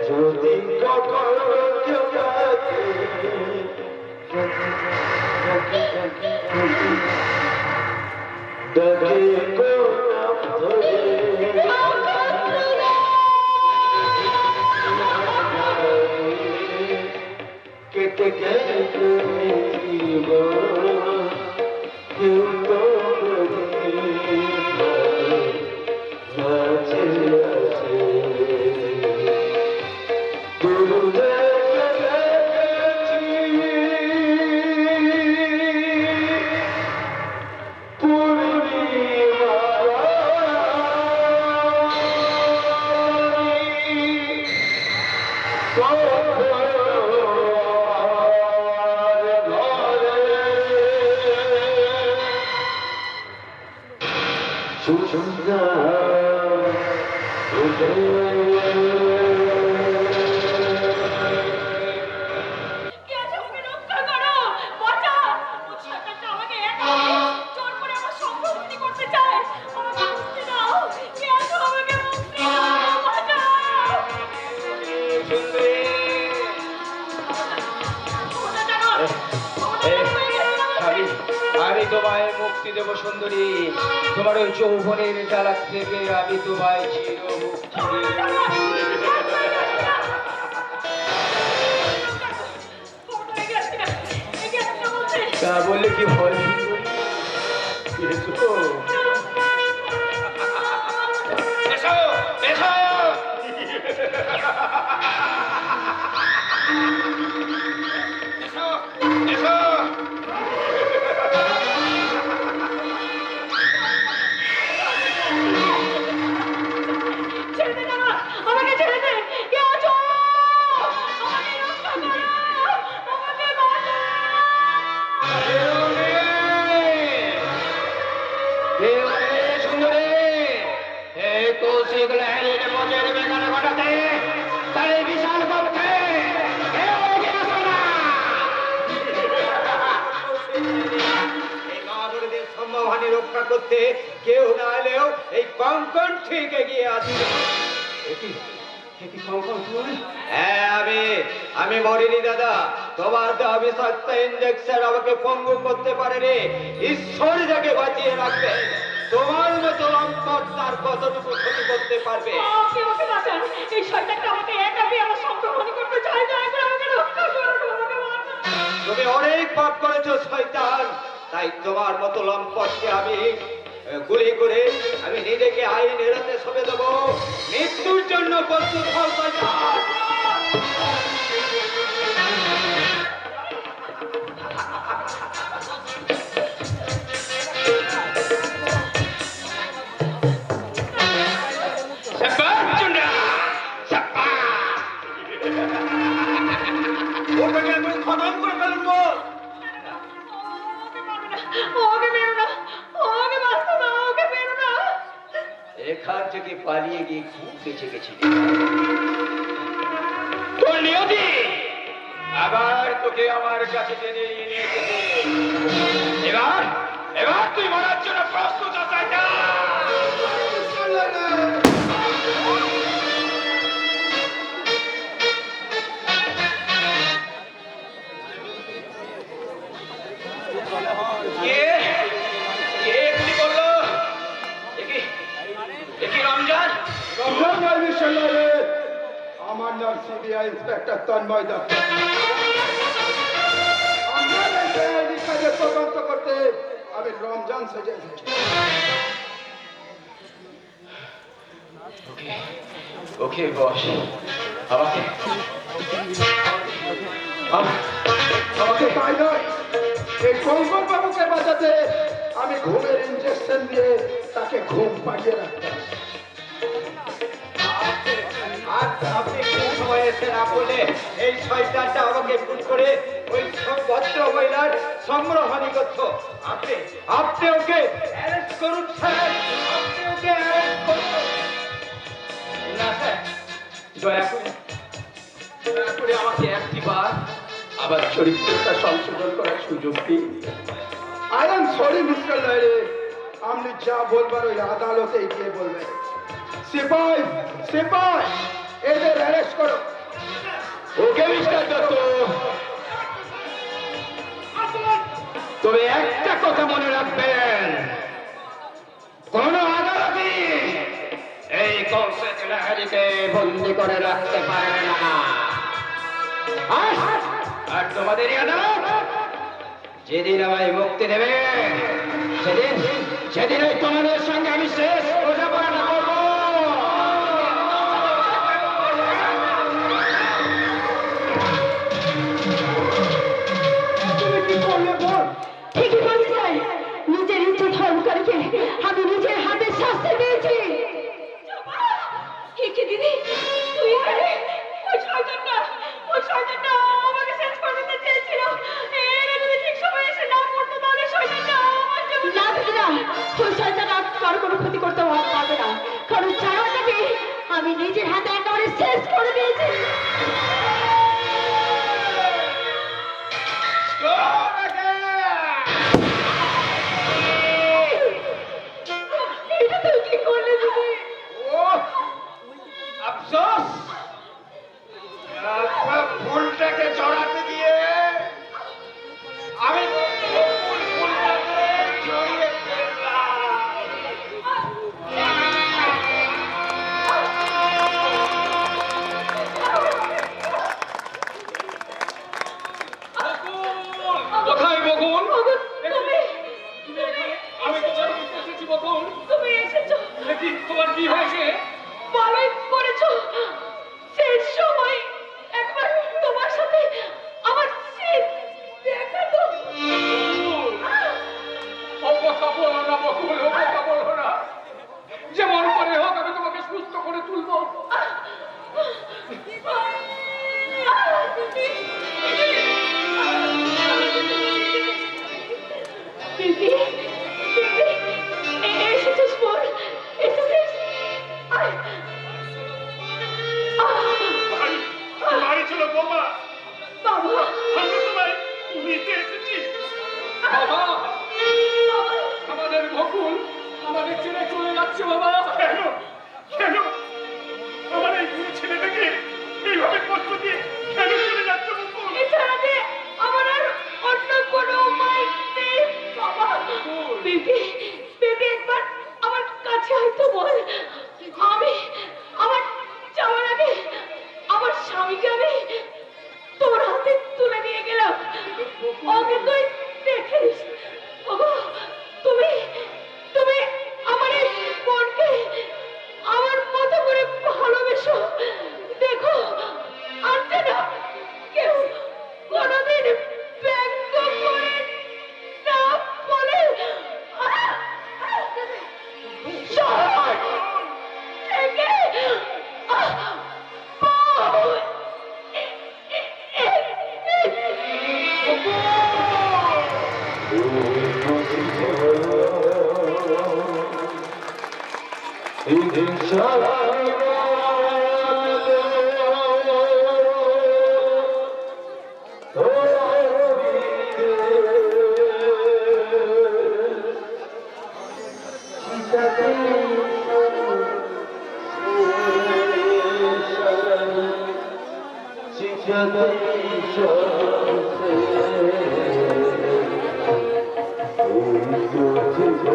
যদি কখনো ডাকে কোন ধরে কেটে গেলে কেউ তো আছে সুসন্ধ্যা কে আছো? আমাকে রক্ষা করো, বাঁচাও। ওই শয়তানটা আমাকে একা জোর করে আমার সম্পর্কটি করতে চায়। আমাকে মুক্তি দাও। কে আছো? আমাকে মুক্তি দাও, বাঁচাও। ক্ষমতা জানো, ক্ষমতা জানো, আমি তোমায় মুক্তি দেব সুন্দরী, তোমার ওই যৌবনের জ্বালা থেকে আমি তোমায় চির মুক্তি দেব। তা বললে কি হয় সুন্দরী? এসো এসো এসো। এসো ছেড়ে দে জানো, আমাকে ছেড়ে দে। কে আছো? আমাকে রক্ষা করো, আমাকে বাঁচাও। সুন্দরী, এই কৌশিক লাহিড়ির মজের বেকার ঘটাতে তার এই বিশাল পক্ষে কেউ এগিয়ে আসো না। এই মহাবলীদের সম্মানহানি রক্ষা করতে কেউ না এলেও এই কঙ্কন ঠিক এগিয়ে আসবে। হ্যাঁ, আমি মরিনি দাদা। তোমার দেওয়া বিষাক্ত ইঞ্জেকশন আমাকে পঙ্গু করতে পারেনি। ঈশ্বর যাকে বাঁচিয়ে রাখবে, তোমার মতো লম্পট তার কতটুকু ক্ষতি করতে পারবে? আপনি আমাকে বাঁচান। এই শয়তানটা আমাকে একা পেয়ে আমার সম্পর্কটি করতে চায়। দয়া করে আমাকে রক্ষা করুন, আমাকে বাঁচান। তুমি অনেক পাপ করেছো শয়তান, তাই তোমার মতো লম্পটকে আমি গুলি করে আমি নিজেকে আইনের হাতে সঁপে দেবো। মৃত্যুর জন্য প্রস্তুত হও শয়তান। ওটাকে আমি খতম করে ফেলবো। ওকে পাবে না, ওকে মেরো না, ওকে বাঁচতে দাও, ওকে মেরো না। এখান থেকে পালিয়ে গিয়ে খুব বেঁচে গেছিলি। তোর নিয়তি আবার তোকে আমার কাছে টেনে নিয়ে এসেছে। এবার এবার তুই মরার জন্য প্রস্তুত আছিস না? কে কে গুলি করলো? এ কি রমজান? আমার নাম সিবিআই ইন্সপেক্টর তন্ময় দত্ত। আমার এই কাজের তদন্ত করতে আমি রমজান সেজে এসেছি। ওকে বস, আমাকে আমাকে তাই নয়, এই কঙ্কন বাবুকে বাঁচাতে আমি ঘুমের ইঞ্জেকশন দিয়ে তাকে ঘুম পাড়িয়ে রাখতাম। আর আপনি কোন সময় এসে না বলে এই শয়তানটা আমাকে খুন করে ওই সব ভদ্র মহিলার সংগ্রহণী করছো। আপনি ওকে অ্যারেস্ট করুন স্যার, আপনি ওকে অ্যারেস্ট করুন। না স্যার, দয়া করে আমাকে একটি বার আবার চরিত্রটা সংশোধন করার সুযোগ দিন। আই এম সরি মিস্টার লাইরে, আপনি যা বলবার ওই আদালতে গিয়ে বলবেন। সিপাই সিপাই, এদের অ্যারেস্ট করো। ওকে মিস্টার দত্ত, তবে একটা কথা মনে রাখবেন, কোন আদালতে এই কৌশিক লাহিড়িকে বন্দি করে রাখতে পারে না। আর তোমাদের আদালত যেদিন আমায় মুক্তি দেবে সেদিনই তোমাদের সঙ্গে আমি শেষ বোঝাপড়াটা করবো। তুমি কি করলে বল? ঠিকই বলতে চাই, নিজের ইচ্ছে ধর্মকারীকে আমি নিজের হাতে শাস্তি দিয়েছি। কি দিদি, তুই এখানে? ওই শয়তানটা আমাকে শেষ করে দিতে চেয়েছিল। এরা যদি ঠিক সময় এসে না পড়তো তাহলে শয়তানটা আমার জীবন না দিদি না, ওই শয়তান আর কারো কোনো ক্ষতি করতে পারবে না, কারণ ছাড়াটাকে আমি নিজের হাতে একেবারে শেষ করে দিয়েছি। এটা তুই কি করলে দিদি? আফসোস, ফুলটাকে জড়াতে গিয়ে আমি ফুলটাকে জড়িয়ে কোথায় বকুল? তুমি আমি তোমার কাছে এসেছি বকুল। তুমি এসেছো, দেখি তোমার কি হয়েছে? ভালোই করেছো। শেষ সময় একবার তোমার সাথে আমার শেষ দেখা তো। ও কথা বলো না বকুল, ও কথা বলো না। যেমন করে হোক আমি তোমাকে সুস্থ করে তুলবো। দিদি, দিদি, এসেছিস বোন, এসেছিস। আয়। বাড়ি বাড়ি ছিল বোমা, বাবা, আমরা সবাই নিতে এসেছি। বাবা, বাবা, আমাদের বকুল আমাদের ছেড়ে চলে যাচ্ছে বাবা। কেন কেন আমার এই বুড়ো ছেলেটাকে এইভাবে কষ্ট দিয়ে কেন চলে যাচ্ছে বকুল? এছাড়া যে আমার আর অন্য কোনো উপায় নেই বাবা। দিদি, দিদি একবার আমার কাছে হয়তো বল। আমি আমার যাওয়ার আগে আমার স্বামীকে আমি তোর হাতে তুলে দিয়ে গেলাম, ওকে তুই দেখিস। ওগো, তুমি তুমি আমার এই বোনকে আমার মতো করে ভালোবেসো। দেখো, আর যেন কেউ কোনোদিন ব্যঙ্গ করে না বলে। শহর থেকে বউ Thank you.